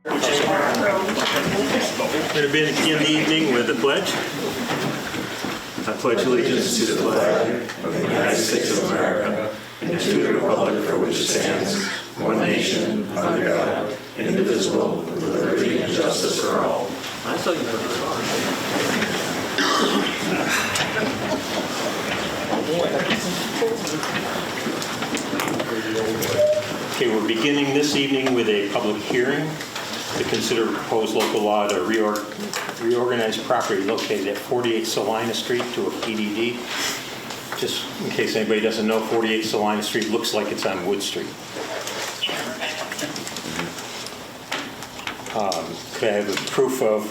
We're going to begin the evening with the pledge. I pledge allegiance to the flag of the United States of America and to the republic for which it stands, one nation, under God, indivisible, with liberty and justice for all. I thought you were Okay, we're beginning this evening with a public hearing to consider proposed local law to reorganize property located at 48 Salina Street to a PDD. Just in case anybody doesn't know, 48 Salina Street looks like it's on Wood Street. Could I have a proof of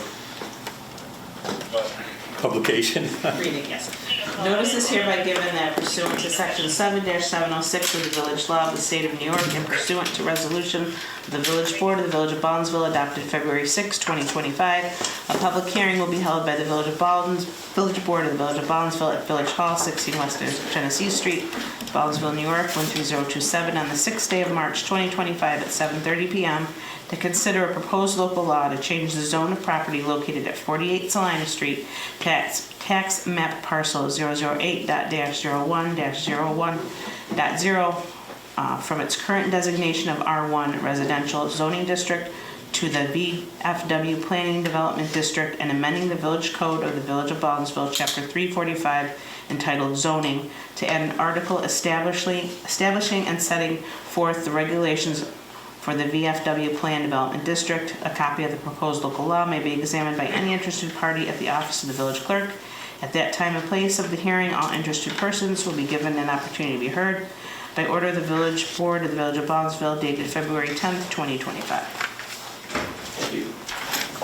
publication? Reading, yes. Notice is hereby given that pursuant to Section 7-706 of the Village Law of the State of New York and pursuant to resolution of the Village Board of the Village of Baldwinsville adopted February 6, 2025, a public hearing will be held by the Village Board of the Village of Baldwinsville at Village Hall, 16 West Genesee Street, Baldwinsville, New York, 13027 on the 6th day of March 2025 at 7:30 p.m. to consider a proposed local law to change the zone of property located at 48 Salina Street, tax map parcel 008-01-01.0 from its current designation of R1 residential zoning district to the VFW Planning Development District and amending the Village Code of the Village of Baldwinsville, Chapter 345, entitled Zoning, to add an article establishing and setting forth the regulations for the VFW Plan Development District. A copy of the proposed local law may be examined by any interested party at the office of the village clerk. At that time and place of the hearing, all interested persons will be given an opportunity to be heard by order of the Village Board of the Village of Baldwinsville, dated February 10th, 2025. Thank you.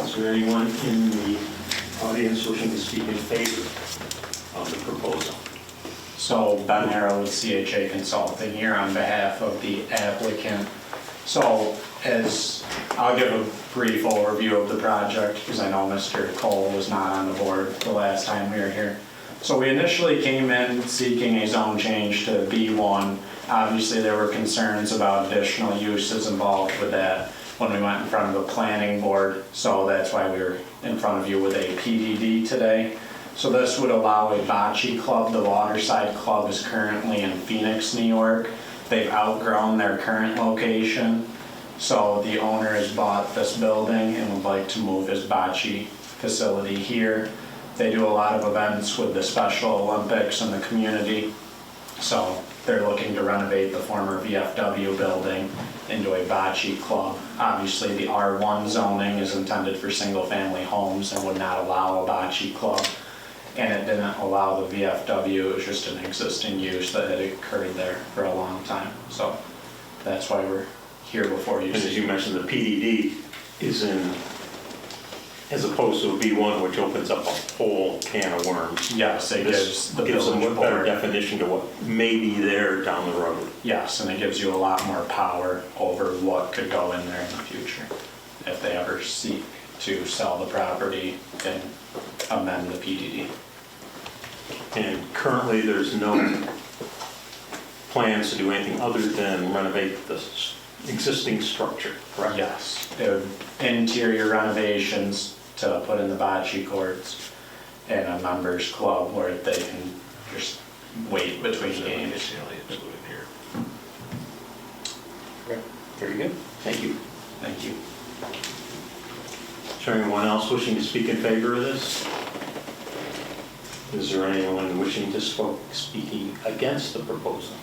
Is there anyone in the audience wishing to speak in favor of the proposal? So Ben Harrell with CHA Consulting here on behalf of the applicant. So as I'll give a brief overview of the project because I know Mr. Cole was not on the board the last time we were here. So we initially came in seeking a zone change to B1. Obviously there were concerns about additional uses involved with that when we went in front of the planning board. So that's why we were in front of you with a PDD today. So this would allow a bocce club. The Waterside Club is currently in Phoenix, New York. They've outgrown their current location. So the owner has bought this building and would like to move his bocce facility here. They do a lot of events with the Special Olympics in the community. So they're looking to renovate the former VFW building into a bocce club. Obviously the R1 zoning is intended for single family homes and would not allow a bocce club. And it didn't allow the VFW, it was just an existing use that had occurred there for a long time. So that's why we're here before you. And as you mentioned, the PDD is in, as opposed to a B1, which opens up a whole can of worms. Yes, it gives the gives a village better board definition to what may be there down the road. Yes, and it gives you a lot more power over what could go in there in the future if they ever seek to sell the property and amend the PDD. And currently there's no plans to do anything other than renovate the existing structure, correct? Yes, interior renovations to put in the bocce courts and a members club where they can just wait between games. Okay. Very good. Thank you. Thank you. Is there anyone else wishing to speak in favor of this? Is there anyone wishing to speaking against the proposal?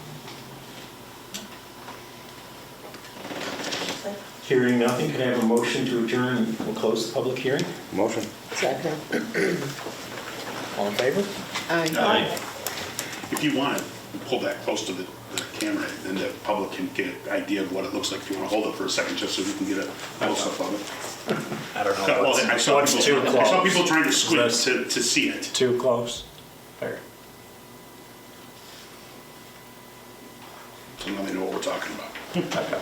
Hearing nothing, could I have a motion to adjourn and close the public hearing? Motion. Second. All in favor? Aye. If you want to pull that close to the camera, then the public can get an idea of what it looks like. If you want to hold it for a second, just so we can get a close-up of it. I don't know. Well, I saw people close? trying to squint Is to see it. Too close? There. So now they know what we're talking about. Okay.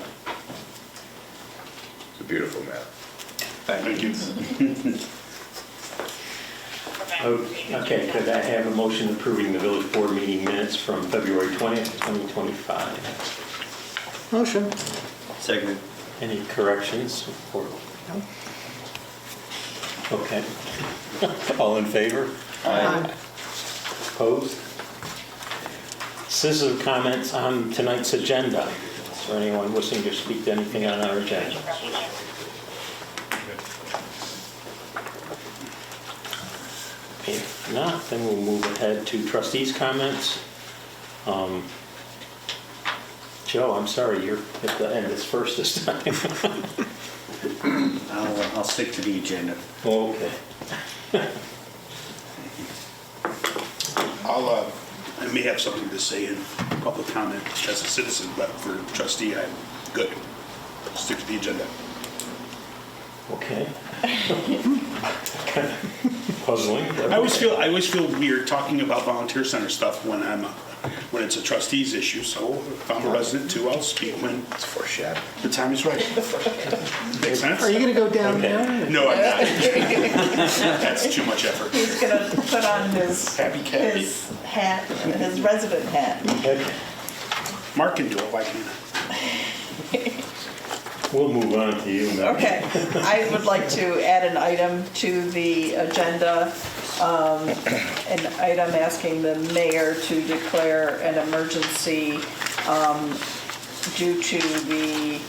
It's a beautiful map. Thank you. Okay, could I have a motion approving the village board meeting minutes from February 20th, 2025? Motion. Second. Any corrections? Or- Okay. All in favor? Aye. Opposed? Citizen comments on tonight's agenda. Is there anyone wishing to speak to anything on our agenda? If not, then we'll move ahead to trustees' comments. Joe, I'm sorry, you're at the end this first this time. I'll stick to the agenda. Okay. I may have something to say in public comment as a citizen, but for trustee, I'm good. Stick to the agenda. Okay. Kind of puzzling. I always feel weird talking about volunteer center stuff when it's a trustee's issue. So if I'm a resident too, I'll speak when It's foreshadowing. the time is right. Makes sense? Are you going to go down Okay. there? No, I'm not. That's too much effort. He's going to put on his hat, his resident hat. Okay. Mark can do it. Why can't I? We'll move on to you now. Okay, I would like to add an item to the agenda, an item asking the mayor to declare an emergency due to the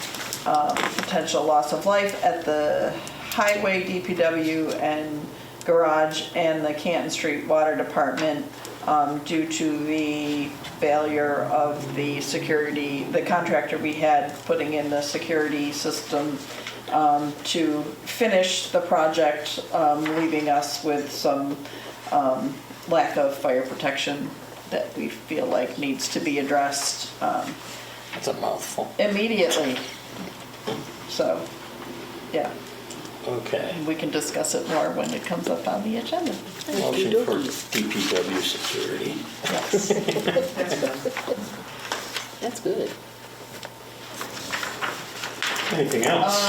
potential loss of life at the highway, DPW, and garage, and the Canton Street Water Department due to the failure of the contractor we had putting in the security system to finish the project, leaving us with some lack of fire protection that we feel like needs to be addressed That's a mouthful. immediately. So, yeah, Okay. we can discuss it more when it comes up on the agenda. Motion for DPW security. Yes. That's good. Anything else?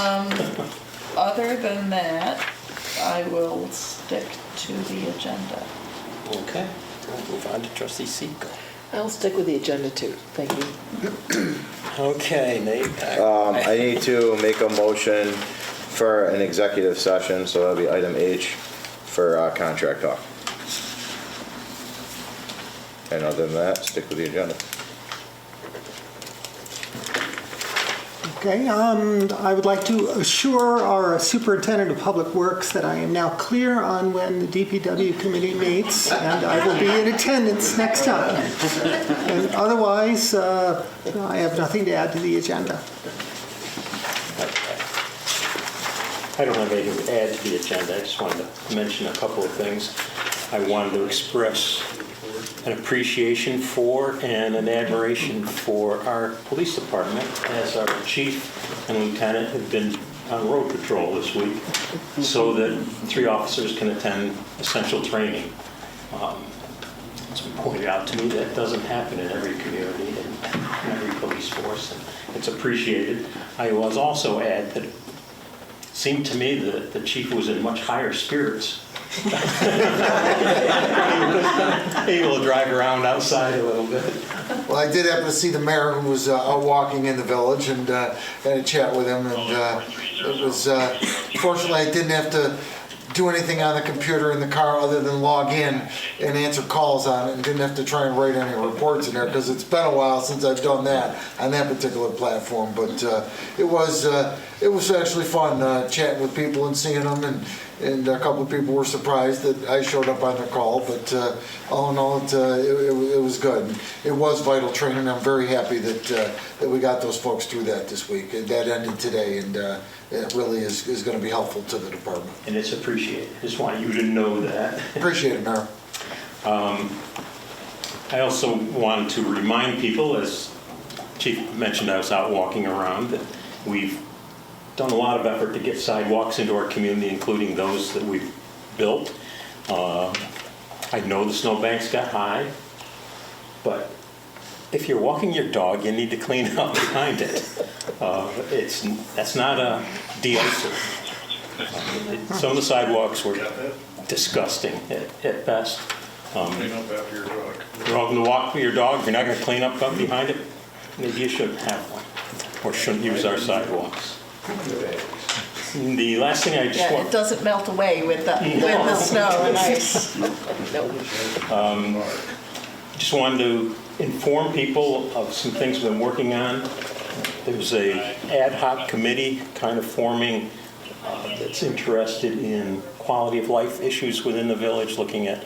Other than that, I will stick to the agenda. Okay. We'll move on to trustee Seco. I'll stick with the agenda too. Thank you. Okay, Nate. I need to make a motion for an executive session, so that'll be item H for contract talk. And other than that, stick with the agenda. Okay, I would like to assure our Superintendent of Public Works that I am now clear on when the DPW committee meets, and I will be in attendance next time. And otherwise, I have nothing to add to the agenda. I don't have anything to add to the agenda. I just wanted to mention a couple of things. I wanted to express an appreciation for and an admiration for our police department, as our chief and lieutenant have been on road patrol this week so that 3 officers can attend essential training. It's been pointed out to me that doesn't happen in every community and in every police force, and it's appreciated. I will also add that it seemed to me that the chief was in much higher spirits. Able to drive around outside a little bit. Well, I did happen to see the mayor who was out walking in the village and had a chat with him, and it was, fortunately I didn't have to do anything on the computer in the car other than log in and answer calls on it, and didn't have to try and write any reports in there because it's been a while since I've done that on that particular platform. But it was actually fun chatting with people and seeing them, and a couple of people were surprised that I showed up on their call, but all in all, it was good. It was vital training. I'm very happy that we got those folks through that this week. That ended today, and it really is going to be helpful to the department. And it's appreciated. Just want you to know that. Appreciate it, Mayor. I also wanted to remind people, as Chief mentioned, I was out walking around, that we've done a lot of effort to get sidewalks into our community, including those that we've built. I know the snowbanks got high, but if you're walking your dog, you need to clean up behind it. That's not a de-icer. Some of the sidewalks were disgusting at best. Clean up after your dog. You're welcome to walk with your dog. If you're not going to clean up behind it, maybe you shouldn't have one or shouldn't use our sidewalks. The last thing I just Yeah, it want, doesn't melt away with the snow and ice. just wanted to inform people of some things we've been working on. There's a ad hoc committee kind of forming that's interested in quality of life issues within the village, looking at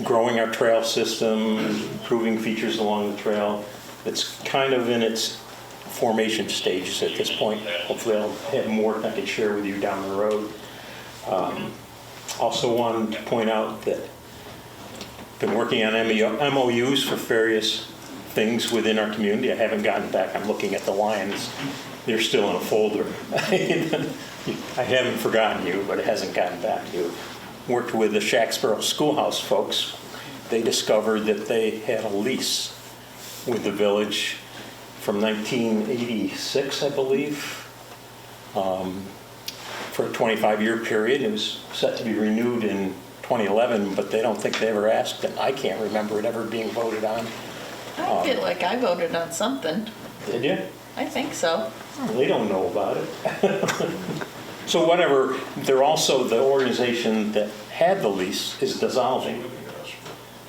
growing our trail system, improving features along the trail. It's kind of in its formation stages at this point. Hopefully I'll have more I can share with you down the road. Also wanted to point out that I've been working on MOUs for various things within our community. I haven't gotten back. I'm looking at the Lions. They're still in a folder. I haven't forgotten you, but it hasn't gotten back to you. Worked with the Shacksboro Schoolhouse folks. They discovered that they had a lease with the village from 1986, I believe, for a 25-year period. It was set to be renewed in 2011, but they don't think they ever asked, and I can't remember it ever being voted on. I feel like I voted on something. Did you? I think so. Well, they don't know about it. So whatever, they're also, the organization that had the lease is dissolving.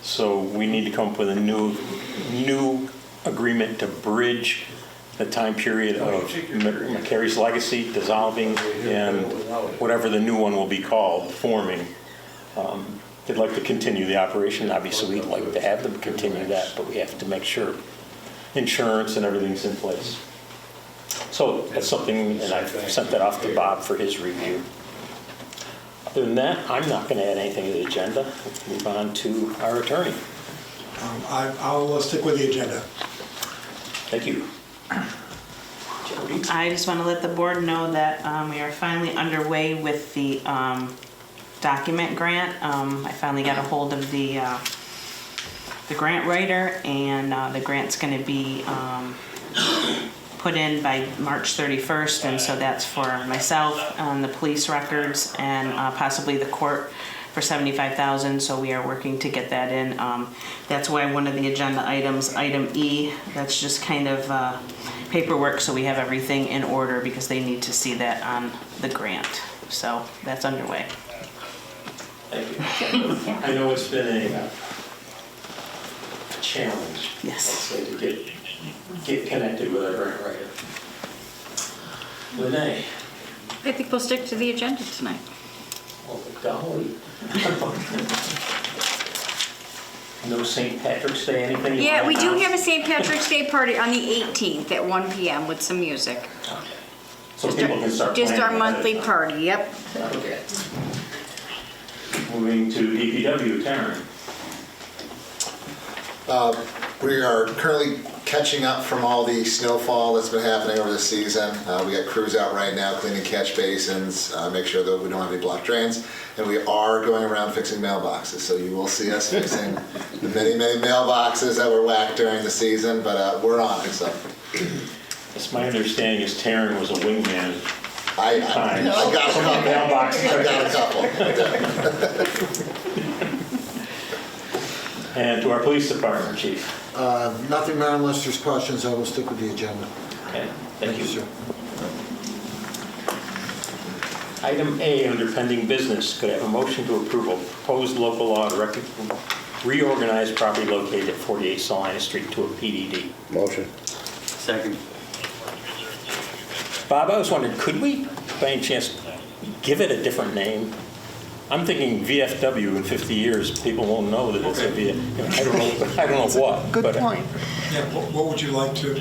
So we need to come up with a new agreement to bridge the time period of McCary's legacy dissolving and whatever the new one will be called, forming. They'd like to continue the operation. Obviously, we'd like to have them continue that, but we have to make sure insurance and everything's in place. So that's something, and I've sent that off to Bob for his review. Other than that, I'm not going to add anything to the agenda. Let's move on to our attorney. I'll stick with the agenda. Thank you. I just want to let the board know that we are finally underway with the document grant. I finally got a hold of the grant writer, and the grant's going to be put in by March 31st, and so that's for myself, the police records, and possibly the court for $75,000. So we are working to get that in. That's why one of the agenda items, item E, that's just kind of paperwork, so we have everything in order because they need to see that on the grant. So that's underway. Thank you. I know it's been a challenge, Yes. let's say, to get connected with our grant writer. Renee. I think we'll stick to the agenda tonight. Oh, golly. No St. Patrick's Day, anything? Yeah, we do have a St. Patrick's Day party on the 18th at 1 p.m. with some music. So people can start Just our planning monthly ahead of time. party, yep. Okay. Moving to DPW, Karen. We are currently catching up from all the snowfall that's been happening over the season. We got crews out right now cleaning catch basins, make sure that we don't have any blocked drains, and we are going around fixing mailboxes. So you will see us fixing the many, many mailboxes that were whacked during the season, but we're on it. So. It's my understanding is Taryn was a wingman. I got a couple. I got a couple. And to our police department, chief. Nothing, Mayor, unless there's questions, I will stick with the agenda. Okay, thank you. Sir. Item A, under pending business, could I have a motion to approve a proposed local law to reorganize property located at 48 Salina Street to a PDD? Motion. Second. Bob, I was wondering, could we, by any chance, give it a different name? I'm thinking VFW in 50 years, people won't know that it's a VFW. I don't know what. Good but, point. Yeah, what would you like to?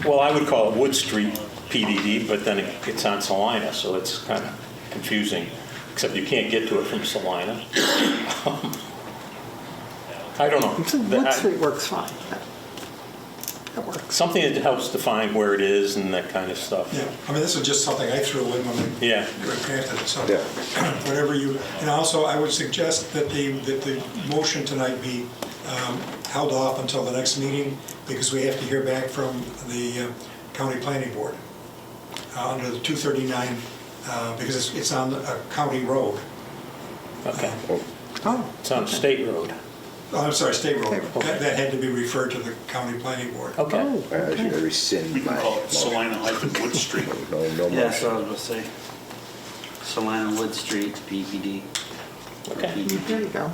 Well, I would call it Wood Street PDD, but then it's on Salina, so it's kind of confusing, except you can't get to it from Salina. I don't know. Wood Street works fine. That works. Something that helps define where it is and that kind of stuff. Yeah, I mean, this is just something I threw in when we Yeah. crafted it, so Yeah. whatever you, and also I would suggest that the motion tonight be held off until the next meeting, because we have to hear back from the county planning board under the 239, because it's on a county road. Okay. Oh, It's on a state road. I'm sorry, state road. That had to be referred to the county planning board. Okay. I was going to rescind We can my call it motion. Salina-Wood Street. No Yeah, that's motion. what I was gonna say. Salina Wood Street, PPD. Okay. There you go.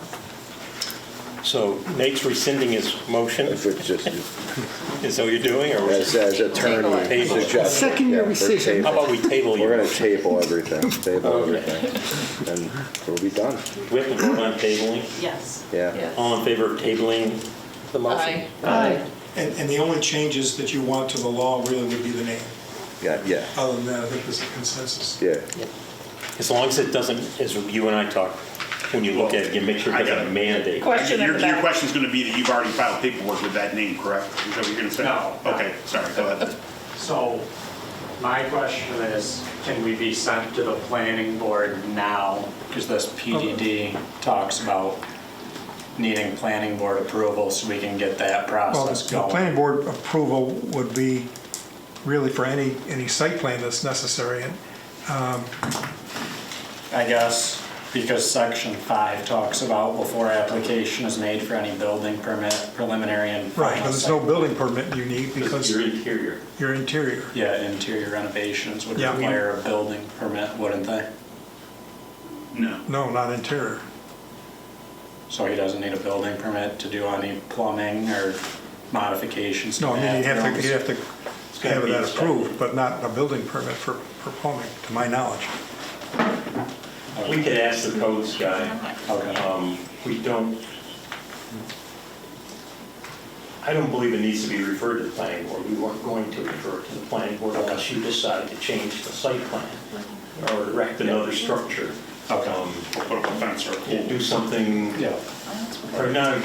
So Nate's rescinding his motion. If it's just, Is that what you're doing, or as attorney Table it. suggested. Second your we're rescission. how about we table your We're going to motion? table everything, table Okay. everything, and we'll be done. We have to vote on tabling. Yes. Yeah. Yes. All in favor of tabling the motion? Aye. And the only changes that you want to the law really would be the name. Yeah, Other than that, I think there's a consensus. yeah. As long as it doesn't, as you and I talk, when you look at it, you make sure it doesn't mandate. Question in Your the back. question's gonna be that you've already filed paperwork with that name, correct? Is that what you're gonna say? No. Okay, sorry, go ahead. So my question is, can we be sent to the planning board now? Because this PDD talks about needing planning board approval so we can get that Well, process the going. planning board approval would be really for any site plan that's necessary. And I guess, because section 5 talks about before application is made for any building permit, preliminary and final. Right, but there's no site- building permit you need because Your interior. your interior. Yeah, interior renovations would Yeah. require a building permit, wouldn't they? No. No, not interior. So he doesn't need a building permit to do any plumbing or modifications to No, I mean, you'd have bathrooms? to gotta have be that inspected. approved, but not a building permit for plumbing, to my knowledge. We could ask the codes guy. Okay. We don't, I don't believe it needs to be referred to the planning board. We weren't going to refer it to the planning board unless you decide to change the site plan or erect another structure. Okay. Or put up a fence or a Yeah, pool. do something, Yeah, or not,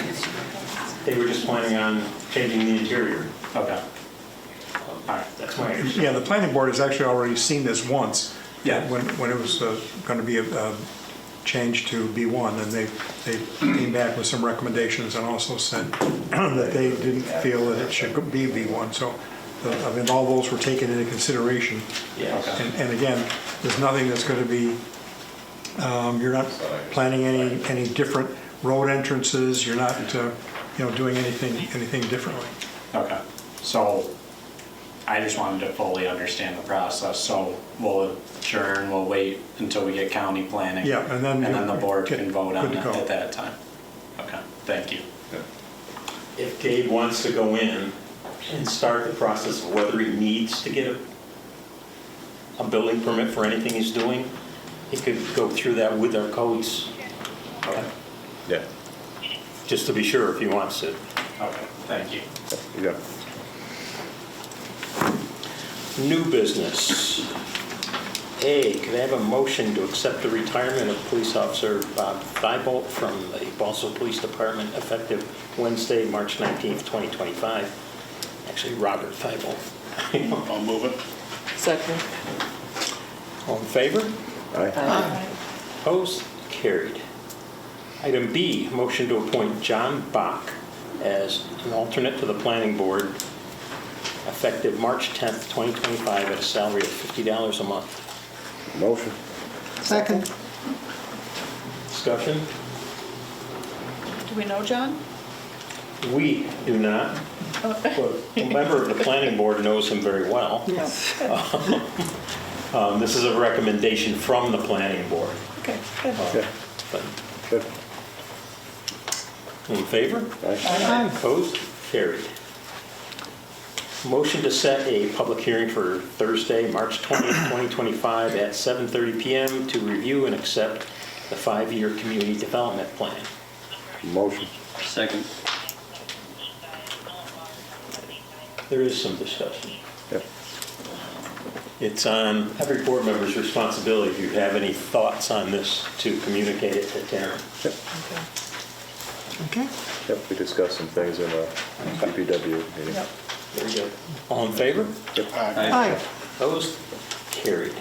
they were just planning on changing the interior. okay. All right. That's my understanding. Yeah, the planning board has actually already seen this once. Yeah. When it was going to be changed to B1, and they came back with some recommendations and also said that they didn't feel that it should be B1. So, I mean, all those were taken into consideration. Yes. And again, there's nothing that's going to be, you're not planning any different road entrances, you're not, doing anything differently. Okay. So I just wanted to fully understand the process. So we'll adjourn, we'll wait until we get county planning. Yeah, and then the board get can vote on good it to go. at that time. Okay, thank you. If Gabe wants to go in and start the process of whether he needs to get a building permit for anything he's doing, he could go through that with our codes, Yeah, just to be sure if he wants to. Okay, thank you. you go. New business. A, could I have a motion to accept the retirement of police officer Bob Thibault from the Ballsville Police Department effective Wednesday, March 19th, 2025. Actually, Robert Thibault. I'll move it. Second. All in favor? Aye. Opposed? Carried. Item B, motion to appoint John Bach as an alternate to the planning board effective March 10th, 2025 at a salary of $50 a month. Motion. Second. Discussion? Do we know John? We do not, but a member of the planning board knows him very well. Yes. This is a recommendation from the planning board. Okay, good. Yeah, But good. in favor? Aye. Opposed? Carried. Motion to set a public hearing for Thursday, March 20th, 2025 at 7:30 PM to review and accept the 5-year community development plan. Motion. Second. There is some discussion. Yeah. It's on every board member's responsibility, if you have any thoughts on this, to communicate it to Taryn. Okay. Yep, we discussed some things in the DPW meeting. Yep. Very good. All in favor? Aye. Opposed? Carried.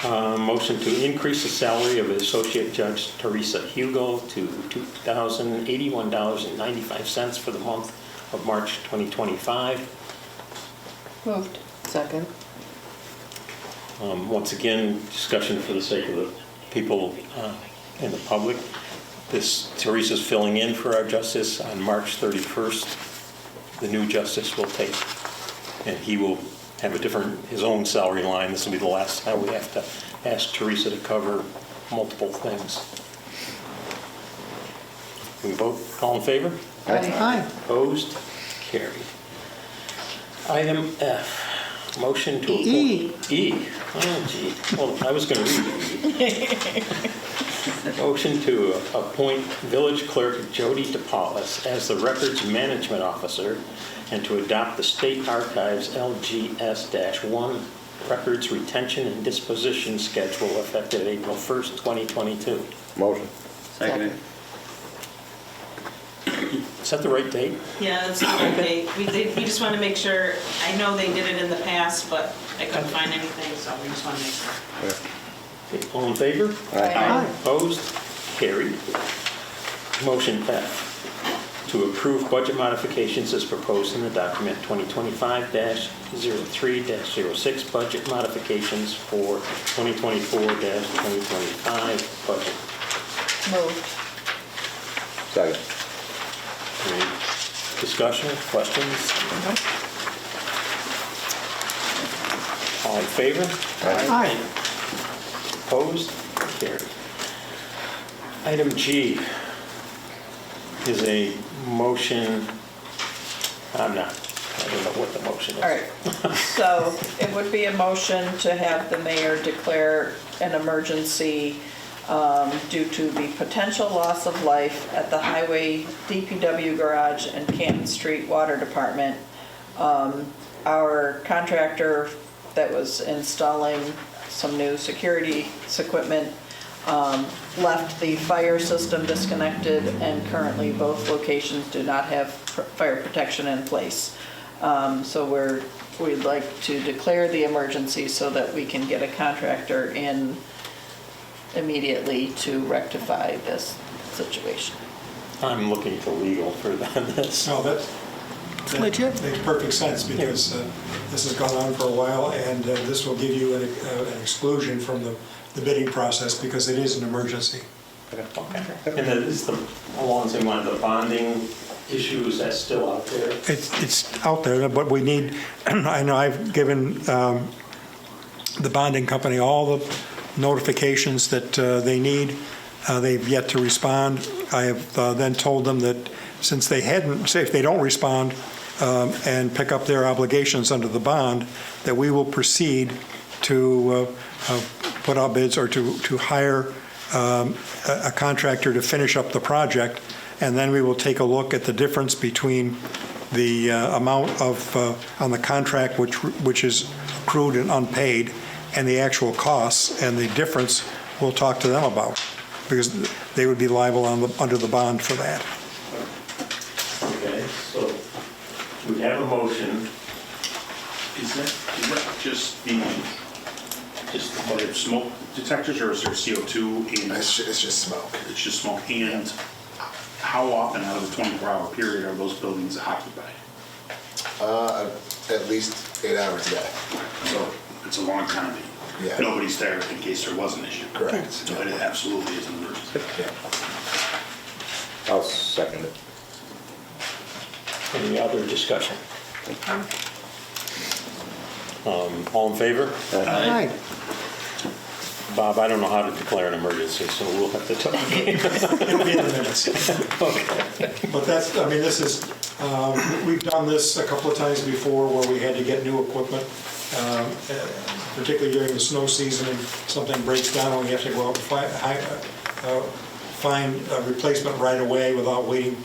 Motion to increase the salary of Associate Judge Teresa Hugo to $2,081.95 for the month of March 2025. Moved. Second. Once again, discussion for the sake of the people in the public. Teresa's filling in for our justice on March 31st. The new justice will take, and he will have his own salary line. This will be the last time we have to ask Teresa to cover multiple things. We vote, all in favor? Aye. Opposed? Carried. Item F, motion to E. appoint. E. Oh, gee. Well, I was going to read E. Motion to appoint Village Clerk Jody DePaulis as the Records Management Officer and to adopt the State Archives LGS-1 Records Retention and Disposition Schedule effective April 1st, 2022. Motion. Second. Is that the right date? Yeah, that's the right date. We just want to make sure, I know they did it in the past, but I couldn't find anything, so we just want to make sure. Okay, all in favor? Aye. Opposed? Carried. Motion F, to approve budget modifications as proposed in the document 2025-03-06, budget modifications for 2024-2025 budget. Moved. Second. Any discussion, questions? All in favor? Aye. Opposed? Carried. Item G is a motion, I don't know what the motion is. All right, so it would be a motion to have the mayor declare an emergency due to the potential loss of life at the Highway DPW Garage and Canton Street Water Department. Our contractor that was installing some new security equipment left the fire system disconnected, and currently both locations do not have fire protection in place. So we'd like to declare the emergency so that we can get a contractor in immediately to rectify this situation. I'm looking to legal for this. No, that Legit. makes perfect sense because this has gone on for a while, and this will give you an exclusion from the bidding process because it is an emergency. Okay. And then along the same line, the bonding issue, is that still out there? It's out there, but we need, I know I've given the bonding company all the notifications that they need. They've yet to respond. I have then told them that since they hadn't, say if they don't respond and pick up their obligations under the bond, that we will proceed to put out bids or to hire a contractor to finish up the project, and then we will take a look at the difference between the amount of on the contract which is accrued and unpaid and the actual costs, and the difference we'll talk to them about because they would be liable under the bond for that. Okay, so we have a motion. Is that just the smoke detectors, or is there CO2 in? It's just smoke. It's just smoke. And how often out of the 24-hour period are those buildings occupied? At least 8 hours a day. So it's a long time. Yeah. Nobody's there in case there was an issue. Correct. So it absolutely is an emergency. Yeah. I'll second it. Any other discussion? All in favor? Aye. Bob, I don't know how to declare an emergency, so we'll have to talk. It'll be in the minutes. Okay. But that's, I mean, this is, we've done this a couple of times before where we had to get new equipment, particularly during the snow season, and something breaks down and we have to go out and find a replacement right away without waiting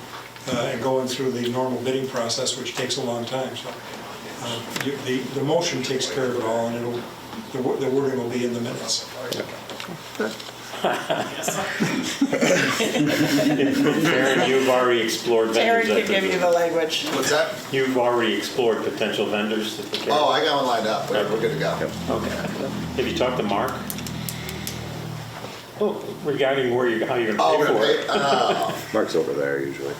and going through the normal bidding process, which takes a long time. So the motion takes care of it all, and the wording will be in the minutes. Karen, you've already explored Terry vendors. can give you the language. What's that? You've already explored potential vendors. Oh, I got one lined up. We're good to go. Okay. Have you talked to Mark? Oh, regarding how you're going to Oh, pay we're for gonna it. pay? Oh, Mark's over there usually.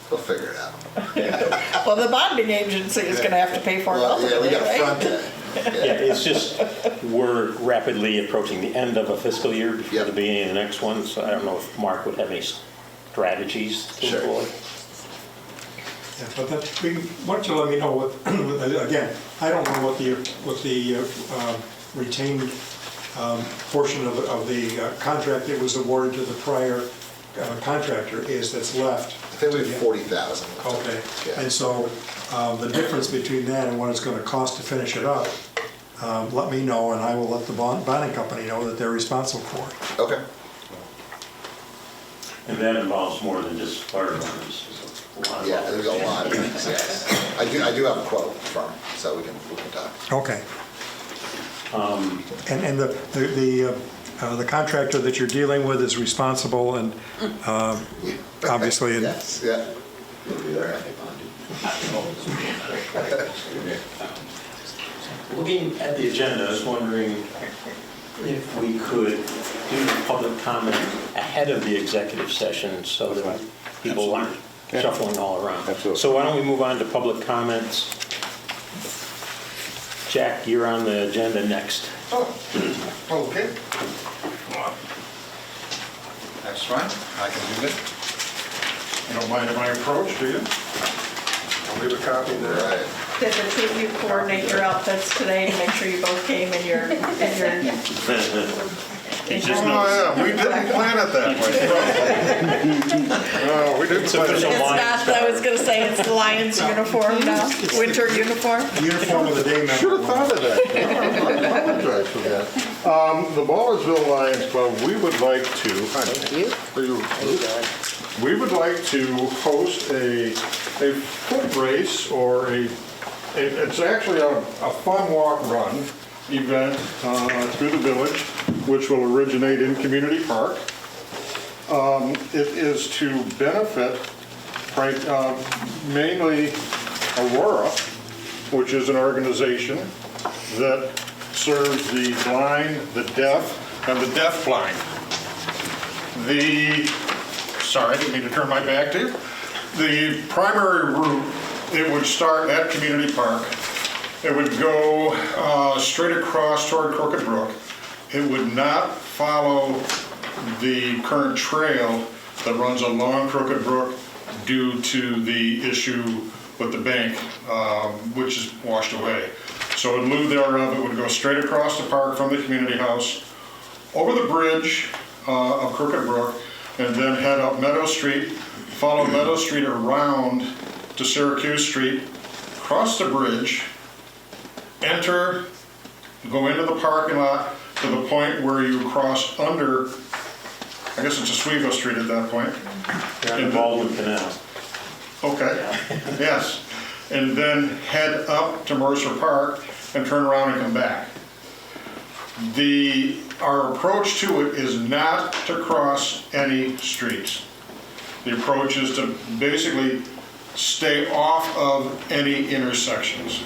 we'll figure it out. Well, the bonding agency is going to have to pay for it Well, yeah, we ultimately, got a front right? end. Yeah, it's just, we're rapidly approaching the end of a fiscal year before Yep. the beginning of the next one, so I don't know if Mark would have any strategies to employ. Yeah, but that, why don't you let me know what, again, I don't know what the retained portion of the contract that was awarded to the prior contractor is that's left. I think we have 40,000. Okay, Yeah. and so the difference between that and what it's gonna cost to finish it up, let me know, and I will let the bonding company know that they're responsible for it. Okay. And that involves more than just fire departments. Yeah, there's a lot of things, yes. I do have a quote from, so we can talk. Okay. And the contractor that you're dealing with is responsible and obviously. Yes, yeah. Looking at the agenda, I was wondering if we could do public comment ahead of the executive session so that people aren't shuffling all around. Absolutely. So why don't we move on to public comments? Jack, you're on the agenda next. Oh, okay. That's fine, I can do that. You don't mind if I approach, do you? I'll leave a copy there. Right. Did the two of you coordinate your outfits today to make sure you both came in your? Oh, yeah, we didn't plan it that way. No, we didn't plan it. It's not, I was gonna say, it's the Lions uniform now, winter uniform. Uniform of the day member. Should have thought of that. I apologize for that. The Ballersville Lions Club, we would like to, we would like to host a foot race or it's actually a fun walk run event through the village, which will originate in Community Park. It is to benefit mainly Aurora, which is an organization that serves the blind, the deaf, and the deafblind. Sorry, I didn't mean to turn my back to you. The primary route, it would start at Community Park. It would go straight across toward Crooked Brook. It would not follow the current trail that runs along Crooked Brook due to the issue with the bank, which is washed away. So in lieu thereof, it would go straight across the park from the community house, over the bridge of Crooked Brook, and then head up Meadow Street, follow Meadow Street around to Syracuse Street, cross the bridge, enter, go into the parking lot to the point where you cross under, I guess it's Oswego Street at that point. You're on the Baldwin Canal. Okay, yes. And then head up to Mercer Park and turn around and come back. Our approach to it is not to cross any streets. The approach is to basically stay off of any intersections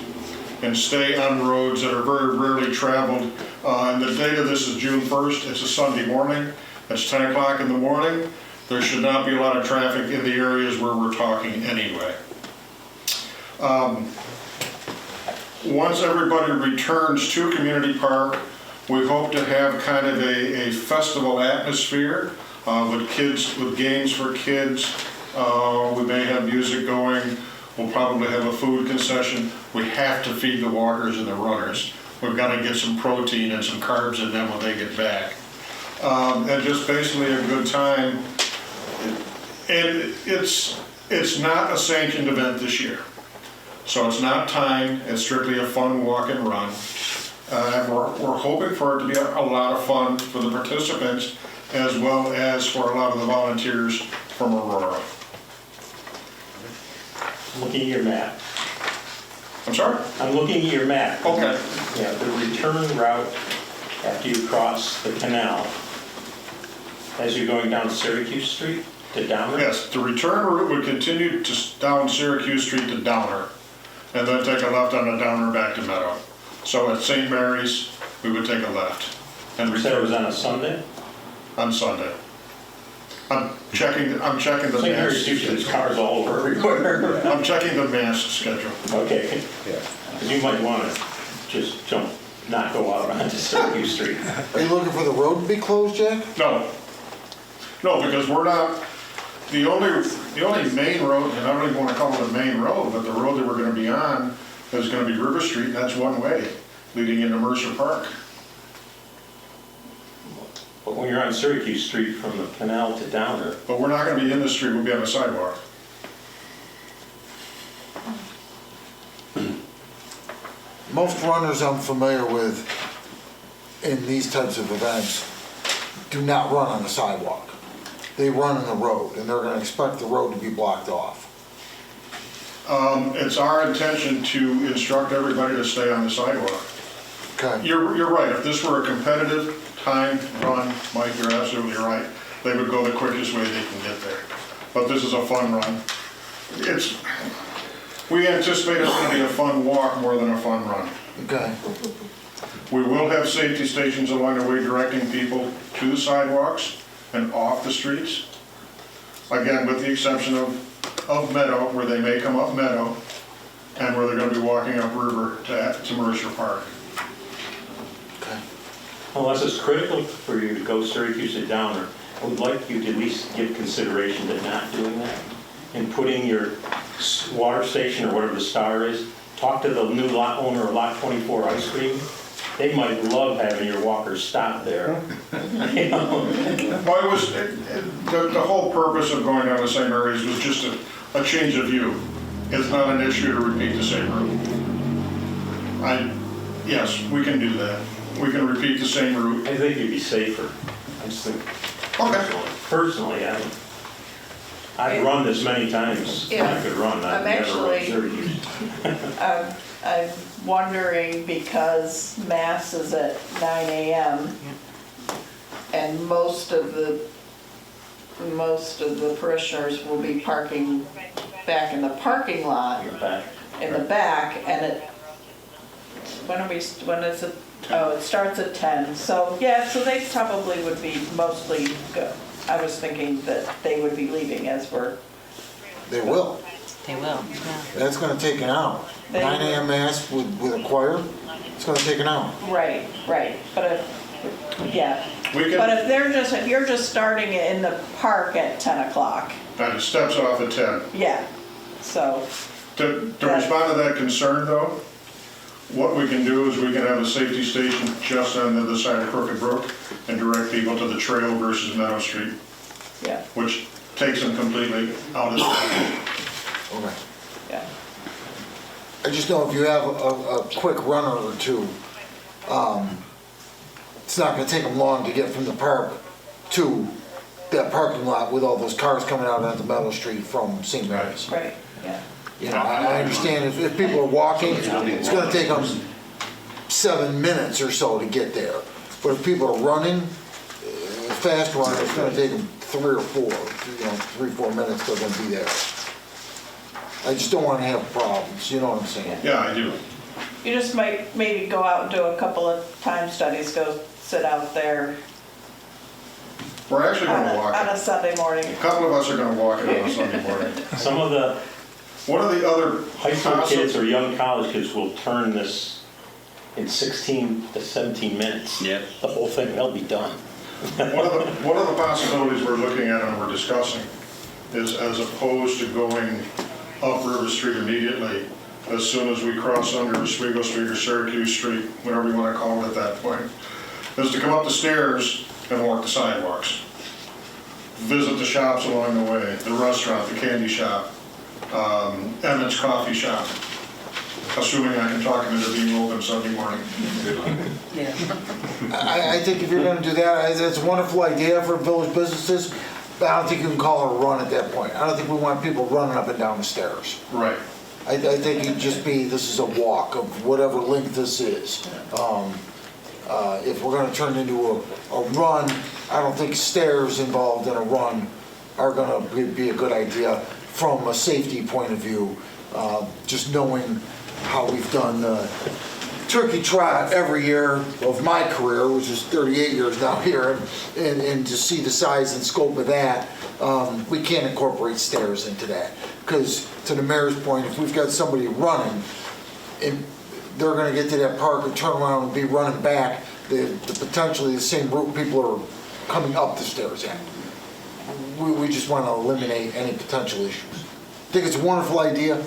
and stay on roads that are very rarely traveled. And the date of this is June 1st. It's a Sunday morning. It's 10 o'clock in the morning. There should not be a lot of traffic in the areas where we're talking anyway. Once everybody returns to Community Park, we hope to have kind of a festival atmosphere with kids, with games for kids. We may have music going. We'll probably have a food concession. We have to feed the walkers and the runners. We've got to get some protein and some carbs in them when they get back. And just basically a good time. And it's not a sanctioned event this year. So it's not timed, it's strictly a fun walk and run. And we're hoping for it to be a lot of fun for the participants as well as for a lot of the volunteers from Aurora. I'm looking at your map. I'm sorry? I'm looking at your map. Okay. Yeah, the return route after you cross the canal, as you're going down Syracuse Street to Downer? Yes, the return route would continue down Syracuse Street to Downer, and then take a left on the Downer back to Meadow. So at St. Mary's, we would take a left. And You said it was on a Sunday? On Sunday. I'm checking the St. Mary's usually there's cars all over everywhere. I'm checking the mass schedule. Okay. Yeah. You might want to just not go out onto Syracuse Street. Are you looking for the road to be closed, Jack? No. No, because we're not, The only main road, and I don't even want to call it a main road, but the road that we're going to be on is going to be River Street, and that's one way, leading into Mercer Park. But when you're on Syracuse Street from the canal to Downer, But we're not going to be in the street, we'll be on the sidewalk. Most runners I'm familiar with in these types of events do not run on the sidewalk. They run in the road, and they're gonna expect the road to be blocked off. It's our intention to instruct everybody to stay on the sidewalk. Okay, You're right, if this were a competitive timed run, Mike, you're absolutely right. They would go the quickest way they can get there. But this is a fun run. We anticipate it's gonna be a fun walk more than a fun run. okay. We will have safety stations along the way directing people to the sidewalks and off the streets. Again, with the exception of Meadow, where they may come up Meadow, and where they're gonna be walking up River to Mercer Park. unless it's critical for you to go Syracuse to Downer, I would like you to at least give consideration to not doing that and putting your water station or whatever the Star is. Talk to the new lot owner of Lot 24 Ice Cream. They might love having your walkers stop there. You know? Well, the whole purpose of going down the same areas was just a change of view. It's not an issue to repeat the same route. Yes, we can do that. We can repeat the same route. I think you'd be safer. I just think, Okay. personally, I've run this many times. Yeah. I could run. I've I'm never run actually- Syracuse. I'm wondering because Mass is at 9 AM and most of the parishioners will be parking back in the parking lot You're back. in the back, and when is it? Oh, it starts at 10. So yeah, so they probably would be mostly go. I was thinking that they would be leaving as we're. They will. They will, yeah. That's gonna take an hour. They 9 will. AM mass with a choir, it's gonna take an hour. Right. But yeah. We can- But if you're just starting it in the park at 10 o'clock, And it steps off at 10. yeah. So, To respond to that concern though, what we can do is we can have a safety station just on the other side of Crooked Brook and direct people to the trail versus Meadow Street, yeah, which takes them completely out of the. Okay. yeah. I just know if you have a quick runner or two, it's not gonna take them long to get from the park to that parking lot with all those cars coming out onto Meadow Street from St. Mary's. Right, yeah. You know, I understand if people are walking, it's gonna take them 7 minutes or so to get there. But if people are running, fast running, it's gonna take them 3 or 4, 3-4 minutes, they're gonna be there. I just don't wanna have problems, you know what I'm saying? Yeah, I do. You just might maybe go out and do a couple of time studies, go sit out there We're actually on gonna walk a it. Sunday morning. A couple of us are gonna walk it on a Sunday morning. Some of the One of the other high school kids or young college kids will turn this in 16 to 17 minutes. Yep. The whole thing, they'll be done. One of the possibilities we're looking at and we're discussing is as opposed to going up River Street immediately, as soon as we cross under Oswego Street or Syracuse Street, whatever you want to call it at that point, is to come up the stairs and walk the sidewalks. Visit the shops along the way, the restaurant, the candy shop, Emmett's Coffee Shop, assuming I can talk him into being open Sunday morning. Yeah. I think if you're gonna do that, it's a wonderful idea for village businesses, but I don't think you can call it a run at that point. I don't think we want people running up and down the stairs. Right. I think it'd just be, this is a walk of whatever length this is. If we're gonna turn it into a run, I don't think stairs involved in a run are gonna be a good idea from a safety point of view. Just knowing how we've done the turkey trot every year of my career, which is 38 years now here, and to see the size and scope of that, we can't incorporate stairs into that. Because to the mayor's point, if we've got somebody running, and they're gonna get to that park and turn around and be running back, the potentially the same route people are coming up the stairs at. we just want to eliminate any potential issues. I think it's a wonderful idea.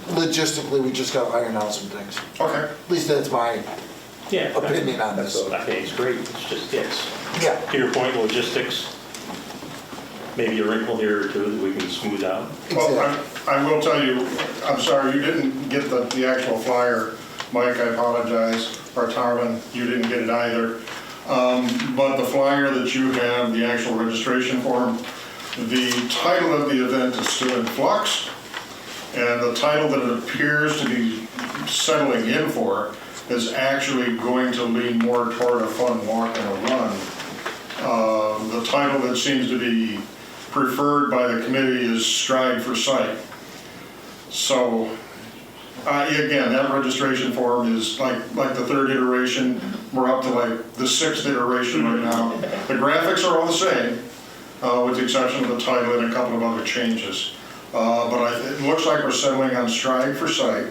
Logistically, we just got to iron out some things. Okay. At least that's my Yeah. opinion on this. I think it's great, it's just, yes. Yeah. To your point, logistics, maybe a wrinkle here or two that we can smooth out. Well, I will tell you, I'm sorry, you didn't get the actual flyer. Mike, I apologize, or Tarvin, you didn't get it either. But the flyer that you have, the actual registration form, the title of the event is still in flux, and the title that it appears to be settling in for is actually going to lean more toward a fun walk and a run. The title that seems to be preferred by the committee is Stride for Sight. So, again, that registration form is like the third iteration. We're up to like the sixth iteration right now. The graphics are all the same, with the exception of the title and a couple of other changes. But it looks like we're settling on Stride for Sight,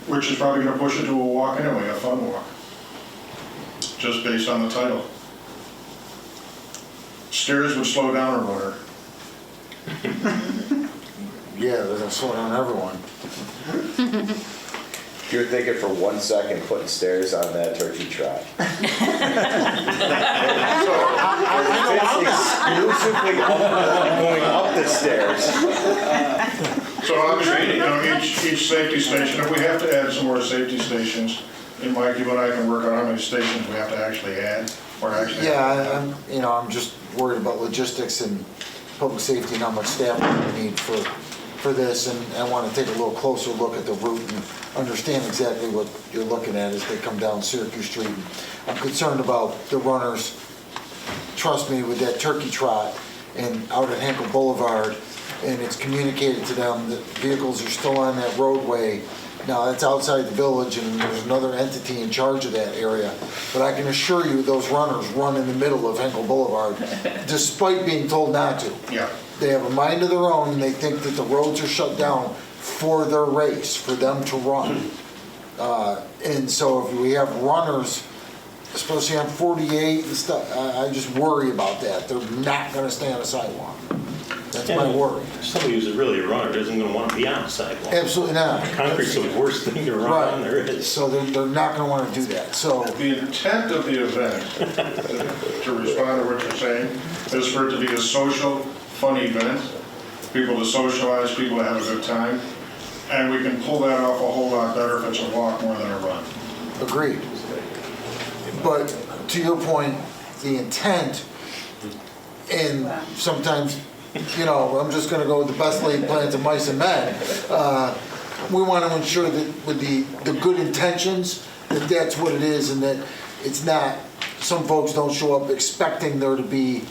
which is probably going to push it to a walk anyway, a fun walk, just based on the title. Stairs would slow down a runner. Yeah, they're going to slow down everyone. You're thinking for 1 second putting stairs on that turkey trot. Exclusively going up the stairs. So obviously, each safety station, if we have to add some more safety stations, and Mike, you and I can work on how many stations we have to actually add, or actually. Yeah, I'm just worried about logistics and public safety and how much staff we need for this, and I want to take a little closer look at the route and understand exactly what you're looking at as they come down Syracuse Street. I'm concerned about the runners. Trust me, with that turkey trot and out at Henkel Boulevard, and it's communicated to them that vehicles are still on that roadway. Now, that's outside the village, and there's another entity in charge of that area. But I can assure you, those runners run in the middle of Henkel Boulevard, despite being told not to. Yeah. They have a mind of their own, and they think that the roads are shut down for their race, for them to run. And so if we have runners, especially on 48 and stuff, I just worry about that. They're not going to stay on the sidewalk. That's my worry. Somebody who's really a runner isn't going to want to be on the sidewalk. Absolutely not. Concrete's the worst thing to run on there is. So they're not going to want to do that. So The intent of the event, to respond to what you're saying, is for it to be a social, fun event, people to socialize, people to have a good time, and we can pull that off a whole lot better if it's a walk more than a run. agreed. But to your point, the intent, and sometimes, I'm just going to go with the best laid plans of mice and men. We want to ensure that with the good intentions, that that's what it is, and that it's not, some folks don't show up expecting there to be,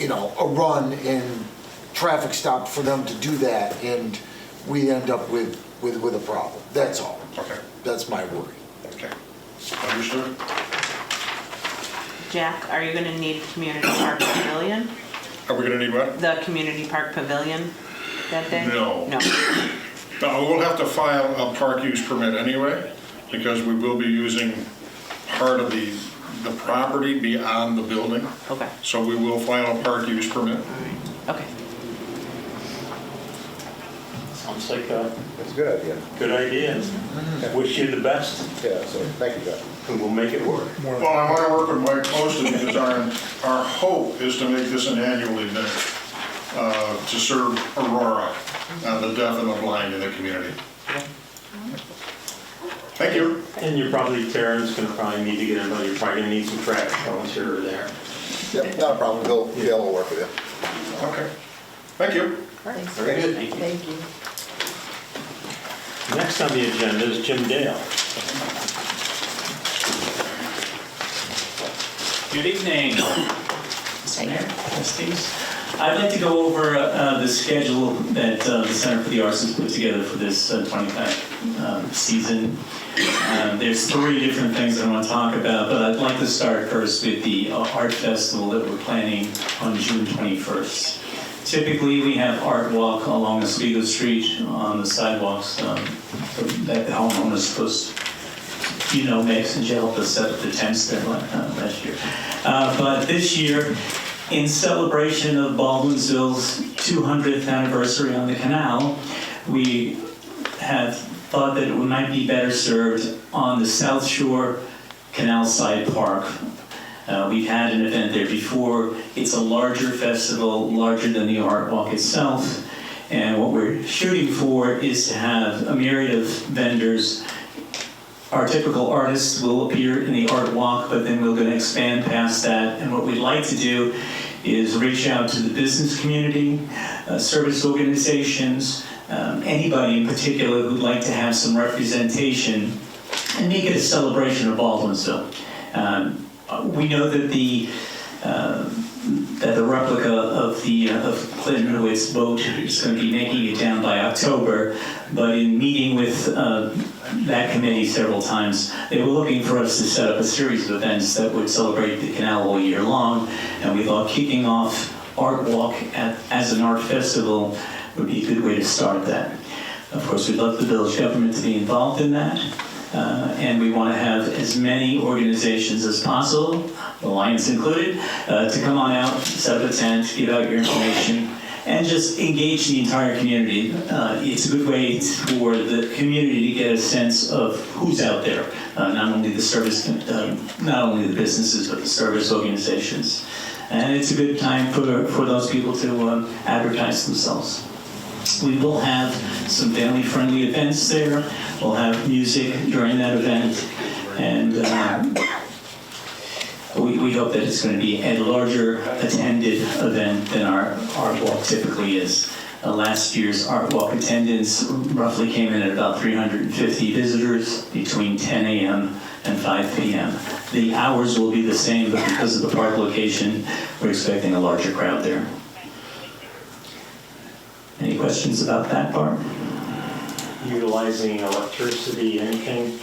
a run and traffic stop for them to do that, and we end up with a problem. That's all. Okay. That's my worry. Okay. Understood? Jack, are you going to need community park pavilion? Are we going to need what? The community park pavilion that day? No. No. No, we'll have to file a park use permit anyway, because we will be using part of the property beyond the building. Okay. So we will file a park use permit. Okay. Sounds like That's a good idea. good idea. Wish you the best, Yeah, so thank you, John. and we'll make it work. Well, I want to work with Mike closely because our hope is to make this an annual event to serve Aurora, the deaf and the blind in the community. Thank you. And you're probably, Terrence, going to probably need to get involved. You're probably going to need some traffic cones here or there. Yep, not a problem. We'll work with you. Okay. Thank you. Very good. Thank you. Next on the agenda is Jim Dale. Good evening, Mr. Mayor, trustees. I'd like to go over the schedule that the Center for the Arts has put together for this 25 season. There's 3 different things I want to talk about, but I'd like to start first with the art festival that we're planning on June 21st. Typically, we have art walk along Oswego Street on the sidewalks that the homeowner is supposed to, Mason helped us set up the tents there last year. But this year, in celebration of Baldwinsville's 200th anniversary on the canal, we have thought that it might be better served on the South Shore Canal Side Park. We've had an event there before. It's a larger festival, larger than the Art Walk itself. And what we're shooting for is to have a myriad of vendors. Our typical artists will appear in the Art Walk, but then we're going to expand past that. And what we'd like to do is reach out to the business community, service organizations, anybody in particular who'd like to have some representation and make it a celebration of Baldwinsville. We know that the replica of Clinton Hewitt's boat is going to be making it down by October, but in meeting with that committee several times, they were looking for us to set up a series of events that would celebrate the canal all year long, and we thought kicking off Art Walk as an art festival would be a good way to start that. Of course, we'd love the village government to be involved in that. And we want to have as many organizations as possible, the Lions included, to come on out, set up a tent, give out your information, and just engage the entire community. It's a good way for the community to get a sense of who's out there, not only the service, not only the businesses, but the service organizations. And it's a good time for those people to advertise themselves. We will have some family-friendly events there. We'll have music during that event, and we hope that it's going to be a larger attended event than our Art Walk typically is. Last year's Art Walk attendance roughly came in at about 350 visitors between 10 a.m. and 5 p.m. The hours will be the same, but because of the park location, we're expecting a larger crowd there. Any questions about that part? Utilizing electricity, anything?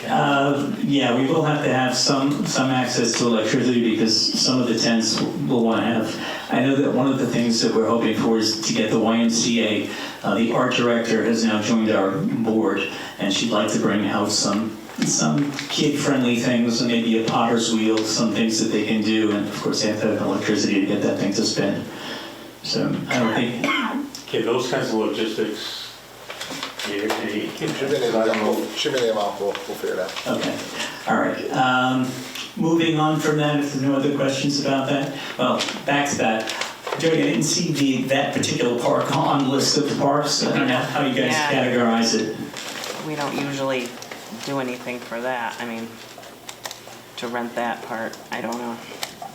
Yeah, we will have to have some access to electricity because some of the tents will want to have. I know that one of the things that we're hoping for is to get the YMCA. The art director has now joined our board, and she'd like to bring out some kid-friendly things, maybe a potter's wheel, some things that they can do, and of course they have to have electricity to get that thing to spin. So I don't think. Okay, those kinds of logistics. Should be the amount, we'll figure it out. Okay, all right. Moving on from that, if there are no other questions about that, well, back to that. Jody, I didn't see that particular park on the list of parks. I don't know how you guys categorize it. We don't usually do anything for that. I mean, to rent that part, I don't know.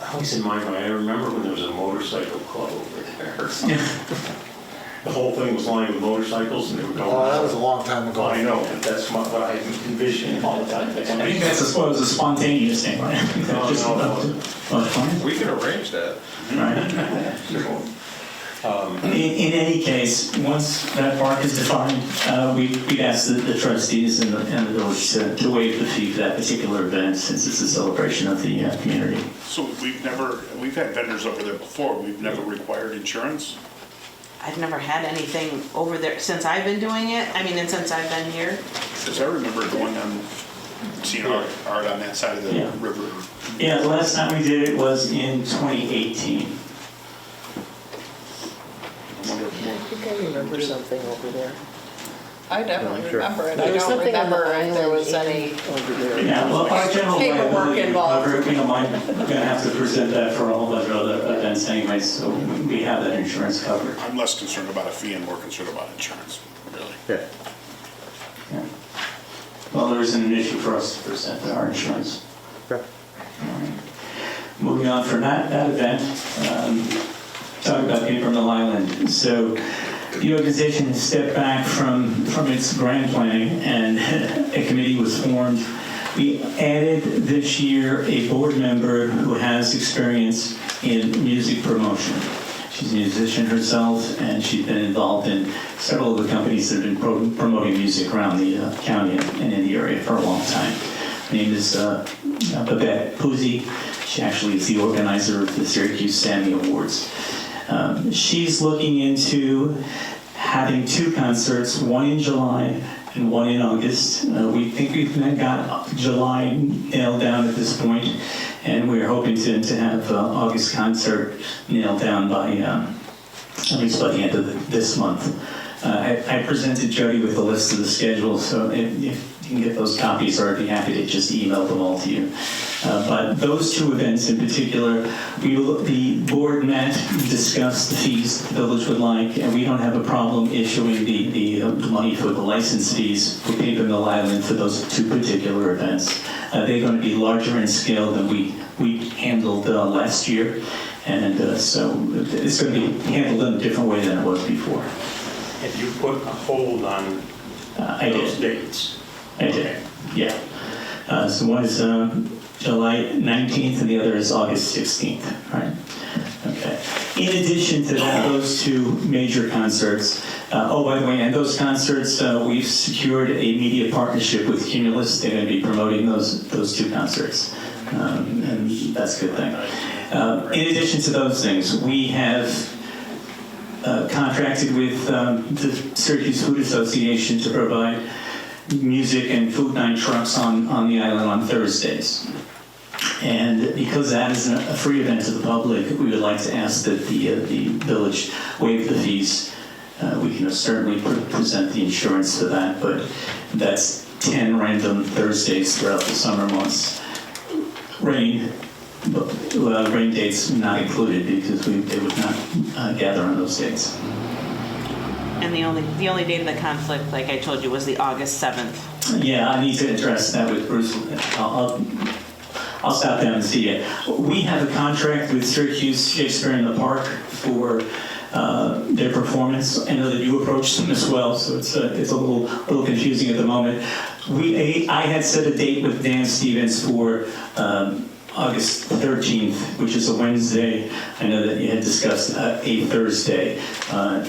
At least in my mind, I remember when there was a motorcycle club over there. The whole thing was lined with motorcycles and they were going. Oh, that was a long time ago. I know, but that's what I envision all the time. I think that was a spontaneous thing, right? We can arrange that. Right. In any case, once that park is defined, we'd ask the trustees and the village to waive the fee for that particular event since it's a celebration of the community. So we've had vendors over there before, we've never required insurance? I've never had anything over there since I've been doing it. I mean, and since I've been here. Because I remember going on, seeing art on that side of the river. Yeah, the last time we did it was in 2018. I think I remember something over there. I definitely remember it. I There was don't something on the remember if there was island any over there. Yeah, well, our general paperwork liability involved. cover, I'm going to have to present that for all of our other events anyway, so we have that insurance covered. I'm less concerned about a fee and more concerned about insurance, really. Yeah. Yeah. Well, there isn't an issue for us to present our insurance. Okay. All right. Moving on from that event, talk about Paper Mill Island. So the organization has stepped back from its grand planning and a committee was formed. We added this year a board member who has experience in music promotion. She's a musician herself and she's been involved in several of the companies that have been promoting music around the county and in the area for a long time. Her name is Babette Puzzi. She actually is the organizer of the Syracuse Sammy Awards. She's looking into having 2 concerts, one in July and one in August. We think we've got July nailed down at this point, And we're hoping to have August concert nailed down by, at least by the end of this month. I presented Jody with a list of the schedule, so if you can get those copies, or I'd be happy to just email them all to you. But those two events in particular, the board met, discussed the fees the village would like, and we don't have a problem issuing the money for the license fees for Paper Mill Island for those two particular events. They're going to be larger in scale than we handled last year, and so it's going to be handled in a different way than it was before. Have you put a hold on those dates? I did, yeah. So one is July 19th and the other is August 16th, right? Okay. In addition to that, those two major concerts, oh, by the way, and those concerts, we've secured a media partnership with Cumulus. They're going to be promoting those two concerts, and that's a good thing. In addition to those things, we have contracted with the Syracuse Food Association to provide music and food night trucks on the island on Thursdays. And because that is a free event to the public, we would like to ask that the village waive the fees. We can certainly present the insurance for that, but that's 10 random Thursdays throughout the summer months. Rain dates not included because they would not gather on those dates. And the only date of the conflict, like I told you, was the August 7th. Yeah, I need to address that with Bruce. I'll stop down and see it. We have a contract with Syracuse Shakespeare in the Park for their performance. I know that you approached them as well, so it's a little confusing at the moment. I had set a date with Dan Stevens for August 13th, which is a Wednesday. I know that you had discussed a Thursday.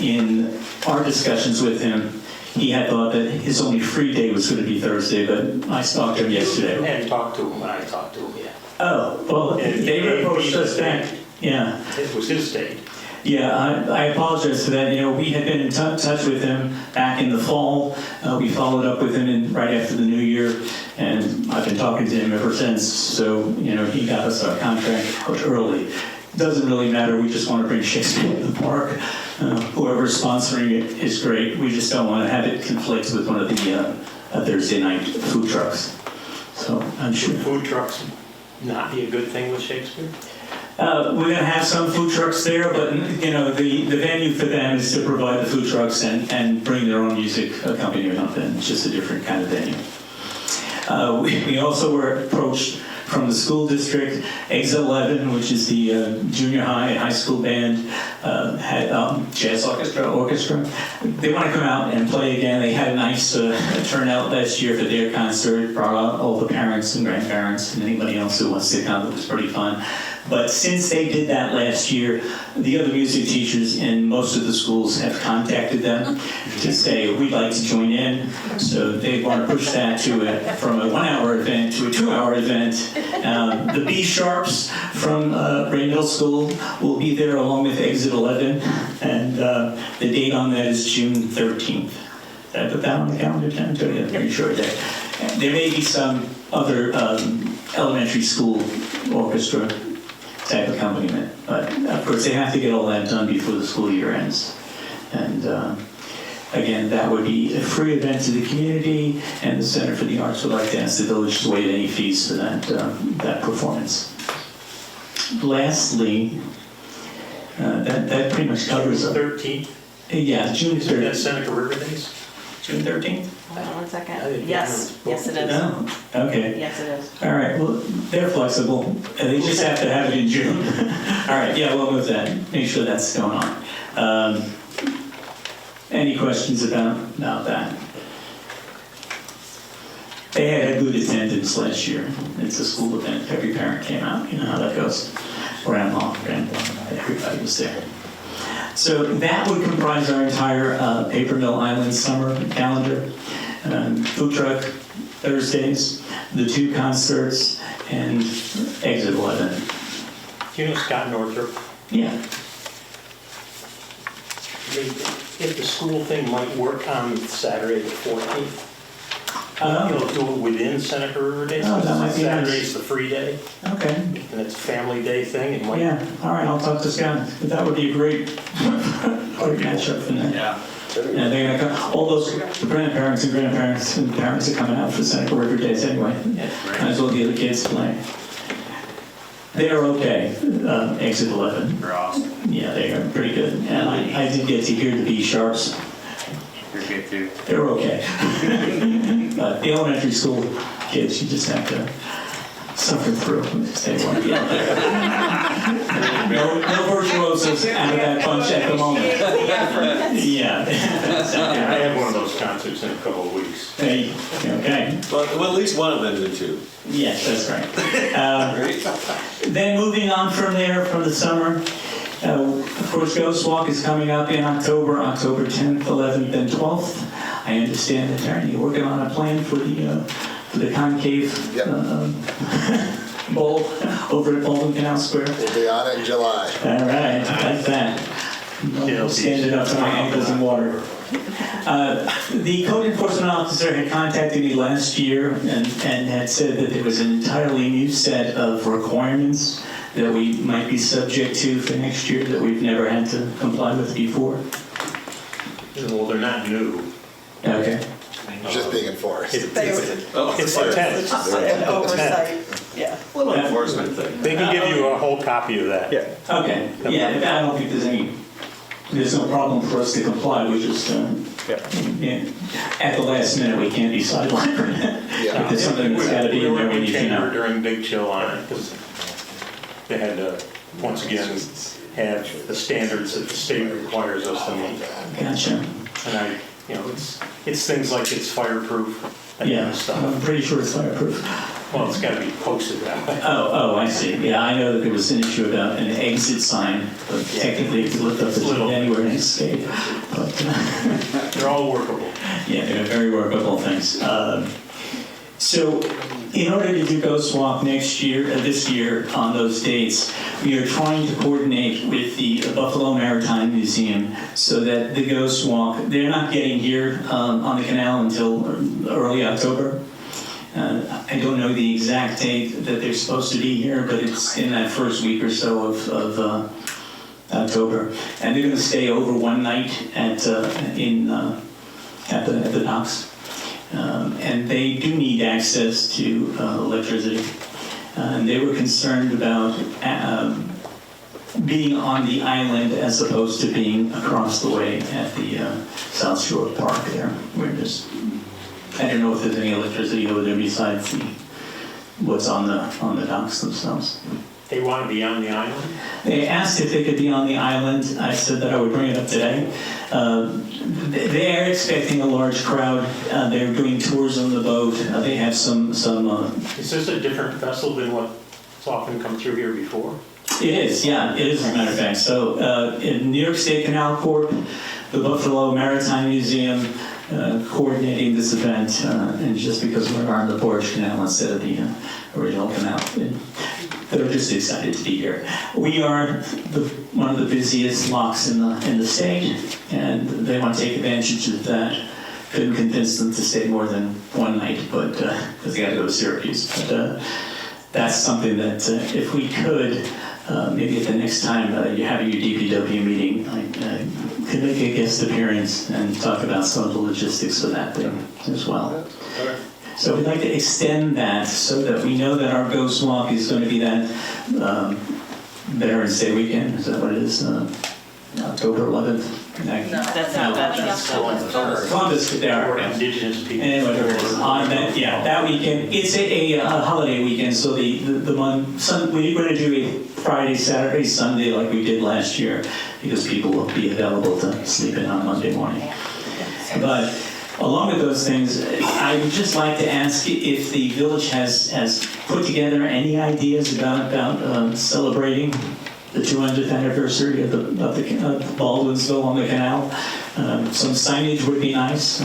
In our discussions with him, he had thought that his only free day was going to be Thursday, but I stalked him yesterday. I hadn't talked to him when I talked to him yet. Oh, well, they approached us back. Yeah. It was his date. Yeah, I apologize for that. You know, we had been in touch with him back in the fall. We followed up with him right after the new year, and I've been talking to him ever since. So, you know, he got us our contract out early. Doesn't really matter. We just want to bring Shakespeare to the park. Whoever's sponsoring it is great. We just don't want to have it conflict with one of the Thursday night food trucks. So I'm sure. Food trucks not be a good thing with Shakespeare? We're going to have some food trucks there, but you know the venue for them is to provide the food trucks and bring their own music accompaniment, and it's just a different kind of venue. We also were approached from the school district. Exit 11, which is the junior high and high school band, had jazz orchestra. They want to come out and play again. They had a nice turnout last year for their concert, brought out all the parents and grandparents and anybody else who wants to come. It was pretty fun. But since they did that last year, the other music teachers in most of the schools have contacted them to say, we'd like to join in. So they want to push that from a 1-hour event to a 2-hour event. The B Sharps from Ray Middle School will be there along with Exit 11. And the date on that is June 13th. Did I put that on the calendar, Jen? I'm pretty sure that. There may be some other elementary school orchestra type accompaniment, but of course they have to get all that done before the school year ends. And again, that would be a free event to the community, and the Center for the Arts would like to ask the village to waive any fees for that performance. Lastly, that pretty much covers June 13th? Yeah, June 13th. Isn't that Seneca River Days? June 13th? Hold on 1 second. Yes, it is. Oh, okay. Yes, it is. All right, well, they're flexible. They just have to have it in June. All right, yeah, we'll move that. Make sure that's going on. Any questions about that? They had good attendance last year. It's a school event. Every parent came out. You know how that goes. Grandma, everybody was there. So that would comprise our entire Paper Mill Island summer calendar. Food truck Thursdays, the 2 concerts, and Exit 11. Do you know Scott Northrop? Yeah. If the school thing might work on Saturday the 14th. Do it within Seneca River Day. Oh, that might be nice. Saturday's the free day, Okay. and it's a family day thing. It might, Yeah, all right, I'll talk to Scott. That would be a great matchup for that. Yeah. And they're gonna come, all those grandparents and parents are coming out for Seneca River Days anyway. Might as well get the kids playing. They're okay, exit 11. They're awesome. Yeah, they are pretty good. And I did get to hear the B-sharps. You're good too. They're okay. But the elementary school kids, you just have to suffer through if they want to be out there. No virtuosos out of that bunch at the moment. Yeah. I have one of those concerts in a couple of weeks. Hey, okay. Well, at least one of them did too. Yes, that's right. Then moving on from there, from the summer, of course, Ghost Walk is coming up in October 10th, 11th, and 12th. I understand that, Taryn, you're working on a plan for the concave bowl over at Baldwin Canal Square. We'll be on it in July. All right, like that. I'll stand it up to my ankles in water. The code enforcement officer had contacted me last year and had said that there was an entirely new set of requirements that we might be subject to for next year that we've never had to comply with before. Well, they're not new. Okay. Just being enforced. It's intent. An oversight, yeah. Little enforcement thing. They can give you a whole copy of that. Yeah. Okay. Yeah, I don't think there's no problem for us to comply. We just, at the last minute, we can't be sidelined for that. If there's something that's got to be in there, we need to know. During Big Chill on it, because they had to, once again, have the standards that the state requires us to meet. Gotcha. And it's things like it's fireproof. That kind of stuff. I'm pretty sure it's fireproof. Well, it's got to be posted that way. Oh, I see. Yeah, I know that there was an issue about an exit sign, but technically you could lift up the sign anywhere and escape. But, they're all workable. Yeah, they're very workable things. So, in order to do Ghost Walk this year on those dates, we are trying to coordinate with the Buffalo Maritime Museum so that the Ghost Walk, they're not getting here on the canal until early October. I don't know the exact date that they're supposed to be here, but it's in that first week or so of October. And they're going to stay over one night at the docks. And they do need access to electricity. And they were concerned about being on the island as opposed to being across the way at the South Shore Park there. I don't know if there's any electricity over there besides what's on the docks themselves. They want to be on the island? They asked if they could be on the island. I said that I would bring it up today. They're expecting a large crowd. They're doing tours on the boat. They have some. Is this a different vessel than what's often come through here before? It is, yeah, it is as a matter of fact. So in New York State Canal Corp, the Buffalo Maritime Museum, coordinating this event, and just because we're on the Porch Canal instead of the original canal. They're just excited to be here. We are one of the busiest locks in the state, and they want to take advantage of that. Couldn't convince them to stay more than one night, but because they got to go to Syracuse. But that's something that if we could, maybe at the next time you're having your DPW meeting, could make a guest appearance and talk about some of the logistics for that thing as well. So we'd like to extend that so that we know that our Ghost Walk is going to be that Veterans Day weekend. Is that what it is? October 11th? No, that's not that. Columbus Day, or Indigenous people. Anyway, on that, that weekend. It's a holiday weekend, so we're going to do a Friday, Saturday, Sunday like we did last year because people will be available to sleep in on Monday morning. But along with those things, I would just like to ask if the village has put together any ideas about celebrating the 200th anniversary of Baldwinsville on the canal. Some signage would be nice.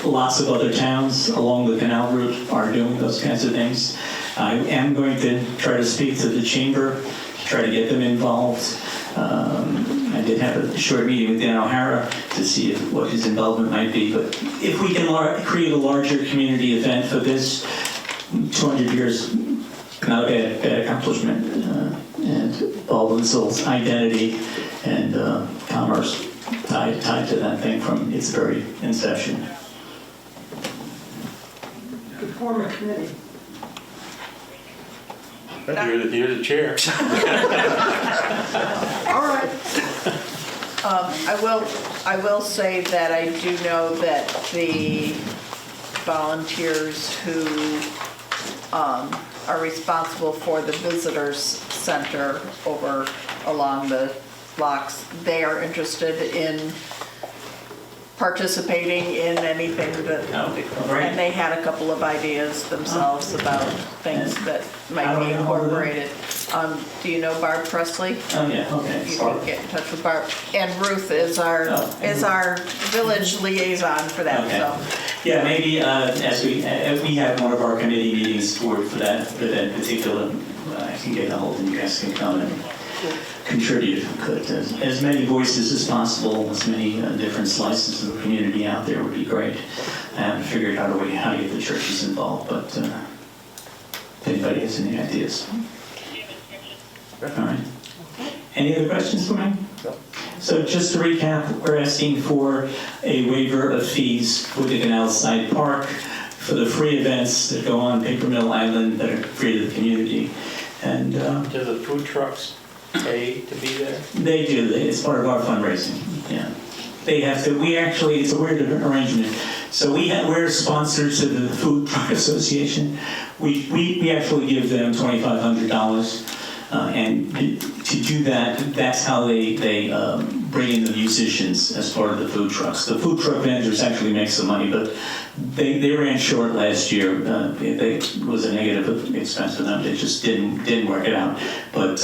Lots of other towns along the canal route are doing those kinds of things. I am going to try to speak to the chamber, try to get them involved. I did have a short meeting with Dan O'Hara to see what his involvement might be, but if we can create a larger community event for this, 200 years, not a bad accomplishment, and Baldwinsville's identity and commerce tied to that thing from its very inception. Could form a committee. You're the chair. All right. I will say that I do know that the volunteers who are responsible for the visitors center over along the blocks, they are interested in participating in anything that, and they had a couple of ideas themselves about things that might be incorporated. Do you know Barb Presley? Oh, yeah, okay. You can get in touch with Barb. And Ruth is our village liaison for that, Okay. so. Yeah, maybe as we have one of our committee meetings for that event particular, I can get a hold and you guys can come and contribute if you could. As many voices as possible, as many different slices of the community out there would be great. I haven't figured out a way how to get the churches involved, but if anybody has any ideas. All right. Any other questions for me? No. So just to recap, we're asking for a waiver of fees for the Canal Side Park for the free events that go on Paper Mill Island that are free to the community. And do the food trucks pay to be there? They do. It's part of our fundraising. Yeah. They have to. It's a weird arrangement. So we're sponsors of the Food Truck Association. We actually give them $2,500. And to do that, that's how they bring in the musicians as part of the food trucks. The food truck vendors actually make some money, but they ran short last year. It was a negative expense for them. It just didn't work it out. But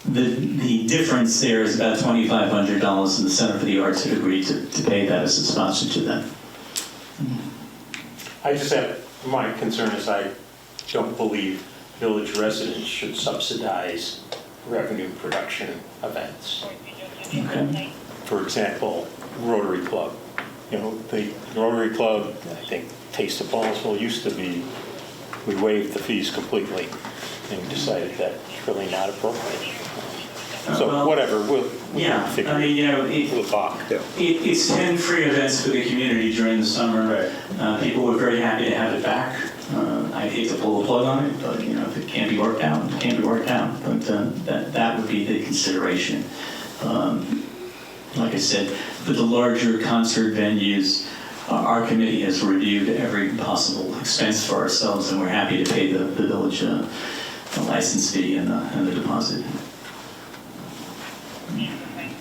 the difference there is about $2,500, and the Center for the Arts had agreed to pay that as a sponsor to them. I just have, my concern is I don't believe village residents should subsidize revenue production events. Okay. For example, Rotary Club. You know, the Rotary Club, I think Taste of Baldwinsville used to be, we waived the fees completely and we decided that's really not appropriate. So well, whatever, we'll figure we'll talk. It's 10 free events for the community during the summer. Right. People were very happy to have it back. I hate to pull the plug on it, but if it can't be worked out, it can't be worked out. But that would be the consideration. Like I said, for the larger concert venues, our committee has reviewed every possible expense for ourselves, and we're happy to pay the village the license fee and the deposit.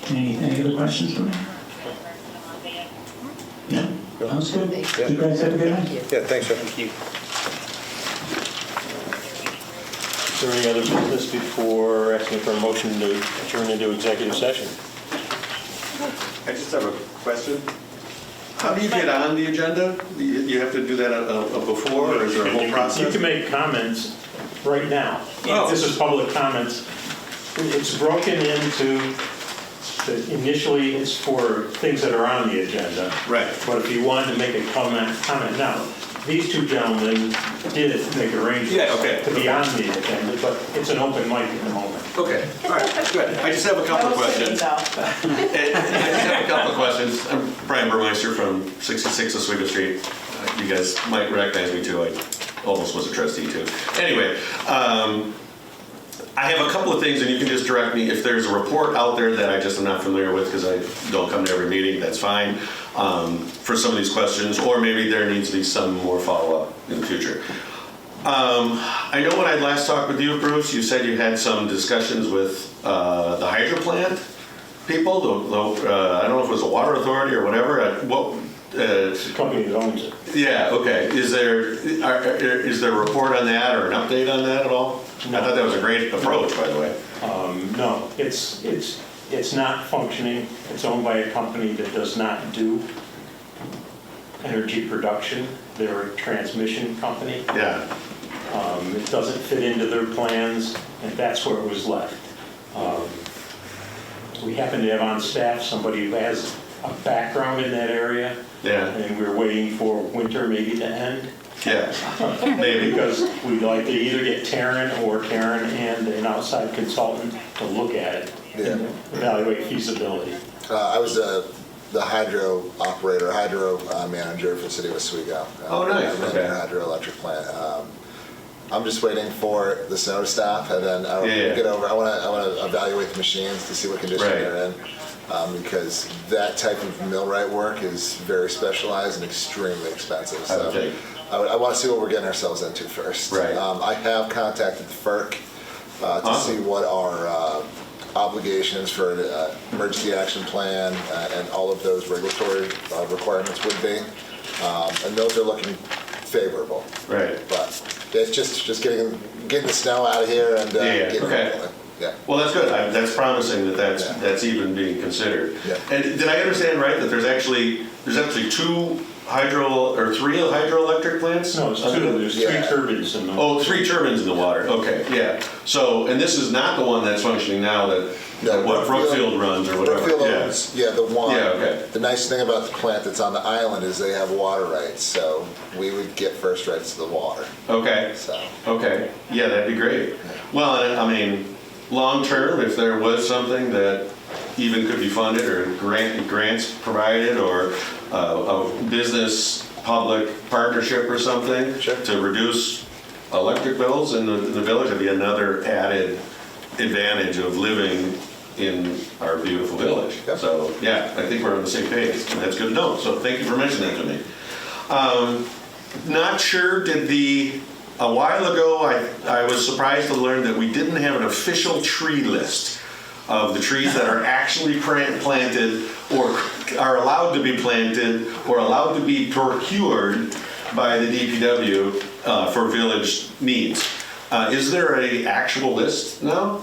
Any other questions for me? No? Sounds good. Yeah. You guys have a good night. Yeah, thanks, sir. Thank you. Is there any other business before asking for a motion to adjourn into executive session? I just have a question. How do you get on the agenda? You have to do that before, or is there a whole process? You can make comments right now. Oh. This is public comments. It's broken into, initially it's for things that are on the agenda. Right. But if you wanted to make a comment now. These two gentlemen did make arrangements to be on the agenda, but it's an open mic at the moment. Okay, all right, good. I just have a couple of questions. I just have a couple of questions. I'm Brian Burmeister from 66 Oswego Street. You guys might recognize me too. I almost was a trustee too. Anyway, I have a couple of things, and you can just direct me if there's a report out there that I just am not familiar with because I don't come to every meeting. That's fine for some of these questions, or maybe there needs to be some more follow-up in the future. I know when I last talked with you, Bruce, you said you had some discussions with the hydro plant people. I don't know if it was the water authority or whatever. It's the company that owns it. Yeah. Okay. Is there a report on that or an update on that at all? No. I thought that was a great approach, by the way. No, it's not functioning. It's owned by a company that does not do energy production. They're a transmission company. Yeah. It doesn't fit into their plans, and that's where it was left. happen to have on staff somebody who has a background in that area. Yeah. And we're waiting for winter maybe to end. Yeah, maybe. Because we'd like to either get Taryn and an outside consultant to look at it and evaluate feasibility. I was the hydro operator, manager for the city of Oswego. Oh, nice. I ran Okay. the hydroelectric plant. I'm just waiting for the snow to stop, and then I want to evaluate the machines to see what condition Right. they're in. Because that type of millwright work is very specialized and extremely expensive. So I want to see what we're getting ourselves into first. Right. I have contacted the FERC to see what our obligations for an emergency action plan and all of those regulatory requirements would be. And those are looking favorable. Right. But it's just getting the snow out of here and getting it rolling. Yeah. Well, that's good. That's promising that's even being considered. Yeah. And did I understand right that there's actually 3 hydroelectric plants? No, it's 2. There's 3 turbines in the. Oh, 3 turbines in the water. Okay, yeah. So, and this is not the one that's functioning now that Brookfield runs or whatever. Brookfield owns, the one. Yeah, okay. The nice thing about the plant that's on the island is they have water rights, so we would get first rights to the water. Okay. So. Okay. Yeah, that'd be great. Well, I mean, long term, if there was something that even could be funded or grants provided or a business-public partnership or something to reduce electric bills in the village, would be another added advantage of living in our beautiful village. Yep. So, yeah, I think we're on the same page, and that's good to know. So thank you for mentioning that to me. Not sure, a while ago, I was surprised to learn that we didn't have an official tree list of the trees that are actually planted or are allowed to be planted or allowed to be procured by the DPW for village needs. Is there an actual list now?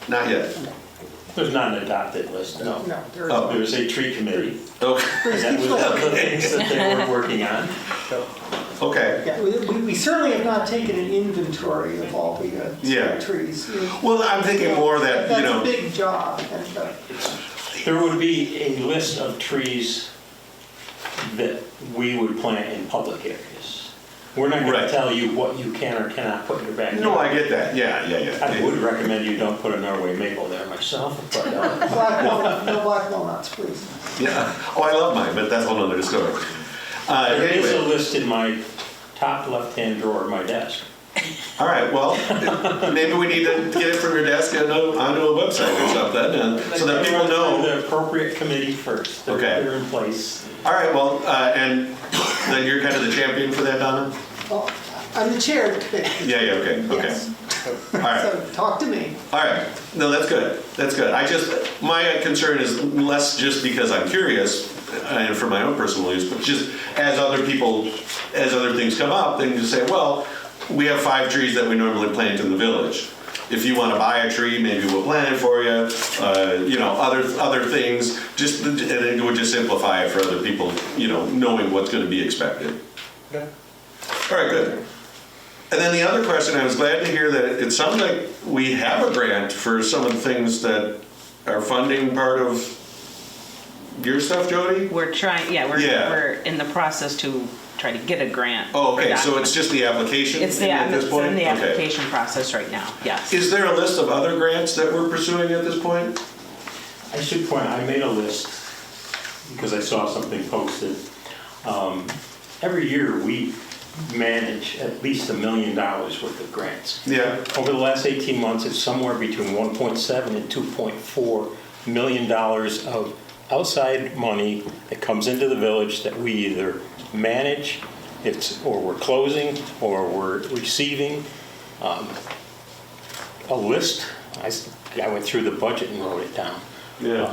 Not yet. There's not an adopted list, no. No, there Oh, there's a tree committee. Okay. And that was one of the things that they were working on. Okay. Yeah, we certainly have not taken an inventory of all the trees. Well, I'm thinking more that, That's a big job. There would be a list of trees that we would plant in public areas. We're not going to tell you what you can or cannot put in your backyard. No, I get that. Yeah. I would recommend you don't put a Norway maple there myself. But, No black walnuts, please. Yeah. Oh, I love mine, but that's a whole other story. There is a list in my top left-hand drawer of my desk. All right, well, maybe we need to get it from your desk and onto a website or something, so that people know. The appropriate committee first. They're in place. All right, well, and then you're kind of the champion for that, Donna? Well, I'm the chair of the committee. Yeah, okay. Yes. All right. So talk to me. All right. No, that's good. That's good. My concern is less just because I'm curious and for my own personal use, but just as other things come up, then you say, well, we have 5 trees that we normally plant in the village. If you want to buy a tree, maybe we'll plant it for you. Other things, and it would just simplify it for other people, knowing what's going to be expected. Okay. All right, good. And then the other question, I was glad to hear that it sounds like we have a grant for some of the things that are funding part of your stuff, Jody? We're trying, we're in the process to try to get a grant. Oh, okay, so it's just the application at this point? It's in the application process right now, yes. Is there a list of other grants that we're pursuing at this point? I should point out, I made a list because I saw something posted. Every year we manage at least $1 million worth of grants. Yeah. Over the last 18 months, it's somewhere between 1.7 and 2.4 million dollars of outside money that comes into the village that we either manage, or we're closing, or we're receiving. A list. I went through the budget and wrote it down. Yeah.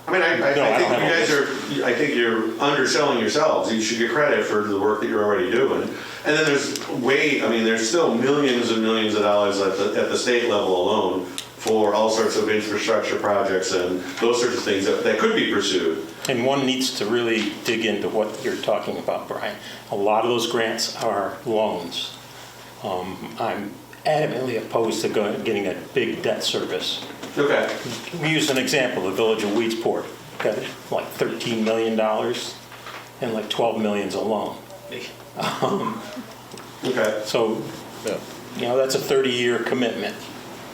I think you're underselling yourselves. You should get credit for the work that you're already doing. And then there's still millions and millions of dollars at the state level alone for all sorts of infrastructure projects and those sorts of things that could be pursued. And one needs to really dig into what you're talking about, Brian. A lot of those grants are loans. I'm adamantly opposed to getting a big debt service Okay. We use an example, the village of Weedsport, got like $13 million and like 12 million's a loan. Okay. So, you know, that's a 30-year commitment,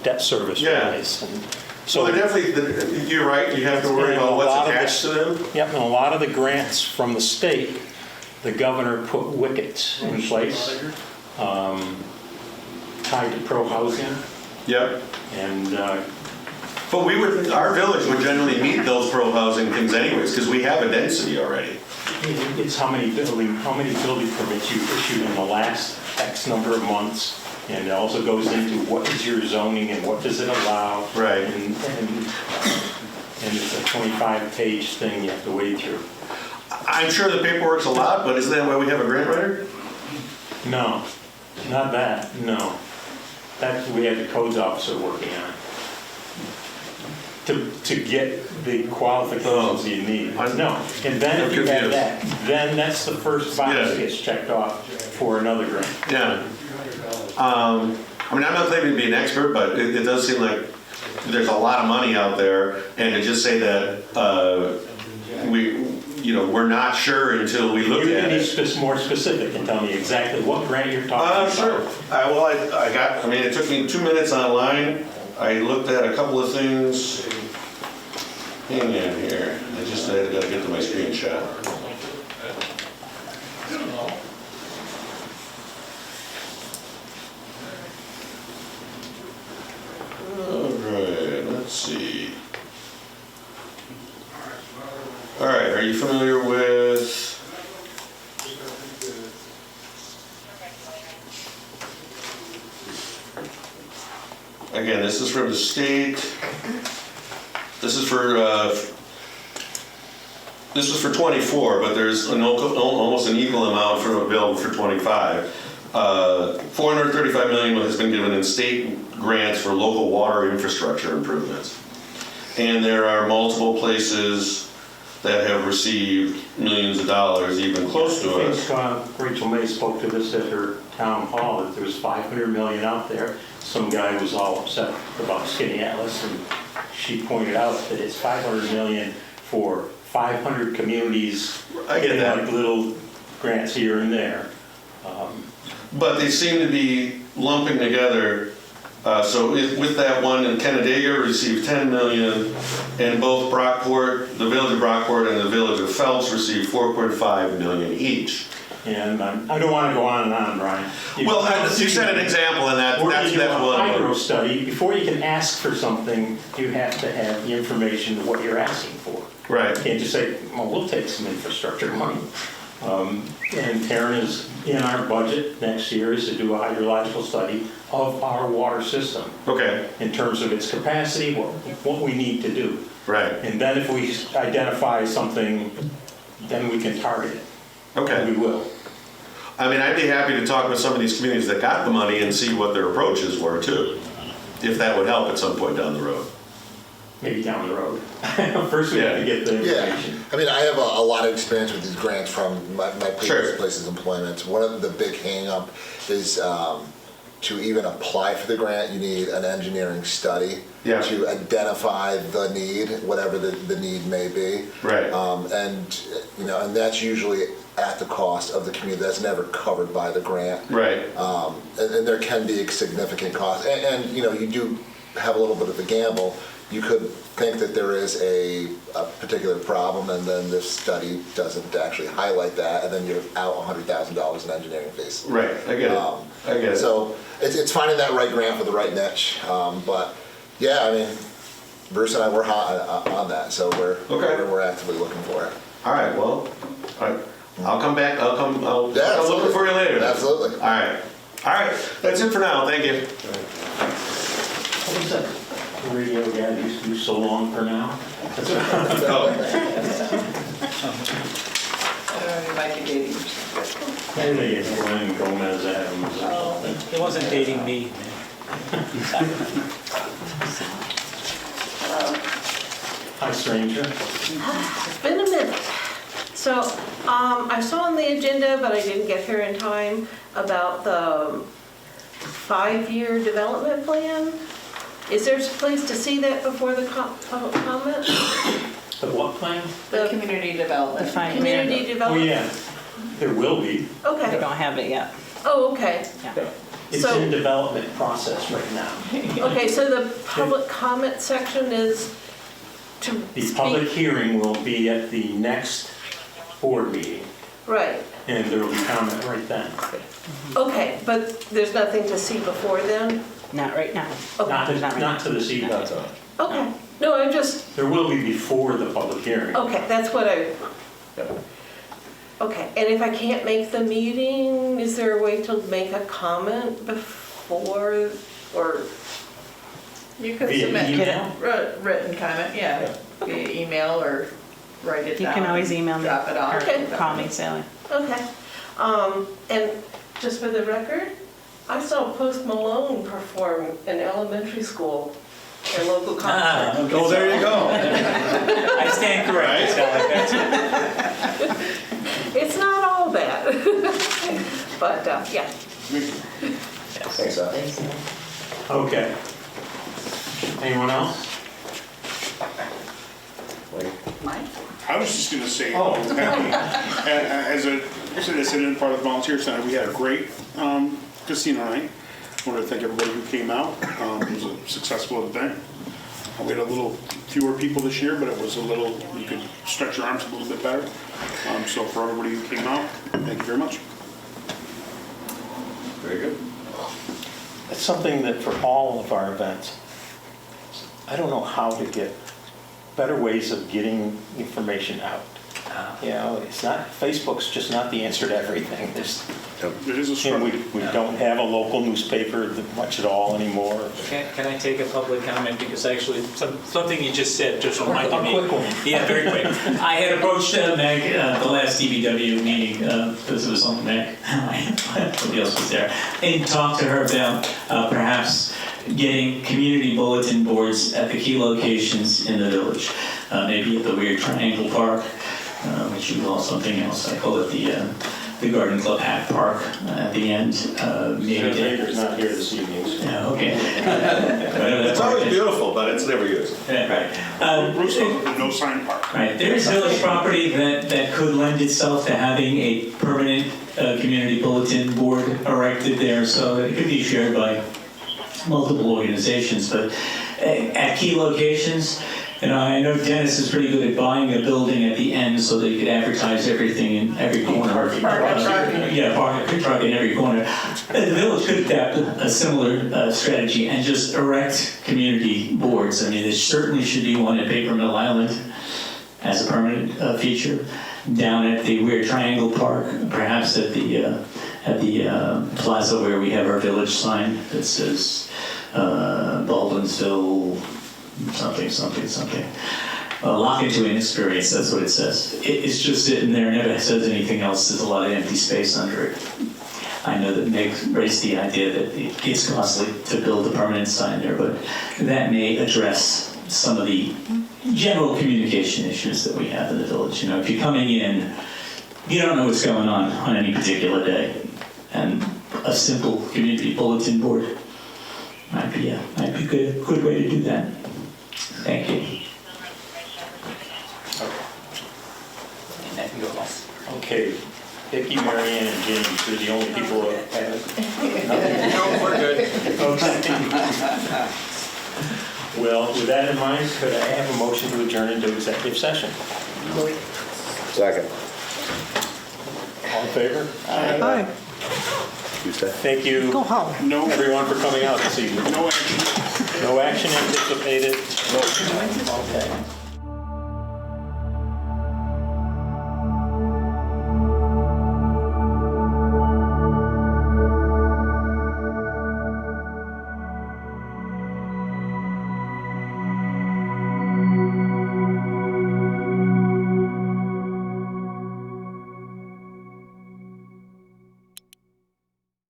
debt service wise. And So they're definitely, you're right, you have to worry about what's attached to them. Yep, and a lot of the grants from the state, the governor put wickets in place, tied to pro-housing. Yep. And, but our village would generally meet those pro-housing things anyways, because we have a density already. it's how many building permits you issued in the last X number of months. And it also goes into what is your zoning and what does it allow. Right. And it's a 25-page thing you have to wade through. I'm sure the paperwork's a lot, but isn't that why we have a grant writer? No, not that, no. That, we had the codes officer working on it. To get the qualifications you need. No, and then if you have that, then that's the first box that gets checked off for another grant. Yeah. I mean, I'm not claiming to be an expert, but it does seem like there's a lot of money out there, and to just say that we're not sure until we look at it. You can be more specific and tell me exactly what grant you're talking about. Sure. It took me 2 minutes online. I looked at a couple of things. Hang on here. I gotta get to my screenshot. Alright, let's see. Alright, are you familiar with again, this is from the state. This is for 24, but there's almost an equal amount available for 25. 435 million has been given in state grants for local water infrastructure improvements. And there are multiple places that have received millions of dollars, even close to us. I think Rachel May spoke to this at her town hall, that there was 500 million out there. Some guy was all upset about Skinny Atlas, and she pointed out that it's 500 million for 500 communities. I get that. Like little grants here and there. But they seem to be lumping together. So with that one, in Canandaigua received 10 million, and both Brockport, the village of Brockport and the village of Phelps received 4.5 million each. And I don't want to go on and on, Brian. You said an example, and that's one of hydro study. Before you can ask for something, you have to have the information of what you're asking for. Right. You can't just say, well, we'll take some infrastructure money. And Taryn is in our budget next year is to do a hydrological study of our water system. Okay. In terms of its capacity, what we need to do. Right. And then if we identify something, then we can target it. Okay. And we will. I mean, I'd be happy to talk with some of these communities that got the money and see what their approaches were too, if that would help at some point down the road. Maybe down the road. First we have to get the information. Yeah, I mean, I have a lot of experience with these grants from my previous places of employment. One of the big hang-up is to even apply for the grant, you need an engineering study to identify the need, whatever the need may be. Right. And that's usually at the cost of the community. That's never covered by the grant. Right. And there can be a significant cost. And you do have a little bit of a gamble. You could think that there is a particular problem, and then this study doesn't actually highlight that, and then you're out $100,000 in engineering fees. Right, I get it. I get it. So it's finding that right grant for the right niche. But yeah, I mean, Bruce and I were hot on that, so we're actively looking for it. All right. Well, I'll come back. I'll come looking for you later. Absolutely. All right. That's it for now. Thank you. What was that radio guy that used to do so long for now? Might be dating I think it's Glenn Gomez Adams or something. He wasn't dating me. Hi, stranger. It's been a minute. So I saw on the agenda, but I didn't get here in time, about the 5-year development plan. Is there a place to see that before the public comment? The what plan? The community development. Define Community Oh, development? yeah, there will be. We Okay, don't have it yet. oh, okay. It's So- in development process right now. Okay, so the public comment section is to The public speak, hearing will be at the next board meeting, right, and there will be comment right then. okay, but there's nothing to see before then? Not right now. Not There's not to, right not to this evening. Okay, no, I'm just, There will be before the public hearing. okay, that's what I, okay, and if I can't make the meeting, is there a way to make a comment before, or, You could Via submit email? written comment, yeah, via email or write it You down. can always email me Drop it off. Okay. or call me, Sally. okay. And just for the record, I saw Post Malone perform in elementary school, a local concert. Oh, there you go. I stand corrected, Sally, that's it. It's not all bad, but, yeah. Thanks, Al. Okay. Anyone else? I was just gonna say, Oh. as a citizen and part of the volunteer center, we had a great casino night. I want to thank everybody who came out. It was a successful event. We had a little fewer people this year, but it was a little, you could stretch your arms a little bit better. So for everybody who came out, thank you very much. Very good. It's something that for all of our events, I don't know how to get better ways of getting information out. You know, it's not, Facebook's just not the answer to everything. It is a And struggle. we don't have a local newspaper much at all anymore. Can I take a public comment? Because actually, something you just said just reminded me. A quick one. Yeah, very quick. I had approached Meg at the last DBW meeting, because it was on Meg, nobody else was there, and talked to her about perhaps getting community bulletin boards at the key locations in the village. Maybe at the Weird Triangle Park, which you call something else. I call it the Garden Club Hat Park at the end. Maybe Mayor's not here this evening. yeah, okay. It's always beautiful, but it's never used. Yeah, right. Bruce, the no sign park. Right, there is village property that could lend itself to having a permanent community bulletin board erected there, so it could be shared by multiple organizations, but at key locations, I know Dennis is pretty good at buying a building at the end so that you could advertise everything in every corner. Yeah, park a truck in every corner. The village could adapt a similar strategy and just erect community boards. I mean, there certainly should be one at Paper Mill Island as a permanent feature. Down at the Weird Triangle Park, perhaps at the plaza where we have our village sign that says Baldwinsville something. Lock into an experience, that's what it says. It's just sitting there, never says anything else. There's a lot of empty space under it. I know that Meg raised the idea that it's costly to build a permanent sign there, but that may address some of the general communication issues that we have in the village. If you're coming in, you don't know what's going on any particular day, and a simple community bulletin board might be a good way to do that. Thank you. Okay, Vicki, Mary Ann, and James, you're the only people who have No, we're good. Okay. Well, with that in mind, could I have a motion to adjourn into executive session? Second. All in favor? Hi, Thank you. go home. No, Everyone for coming out this evening. no action. No action anticipated. Okay.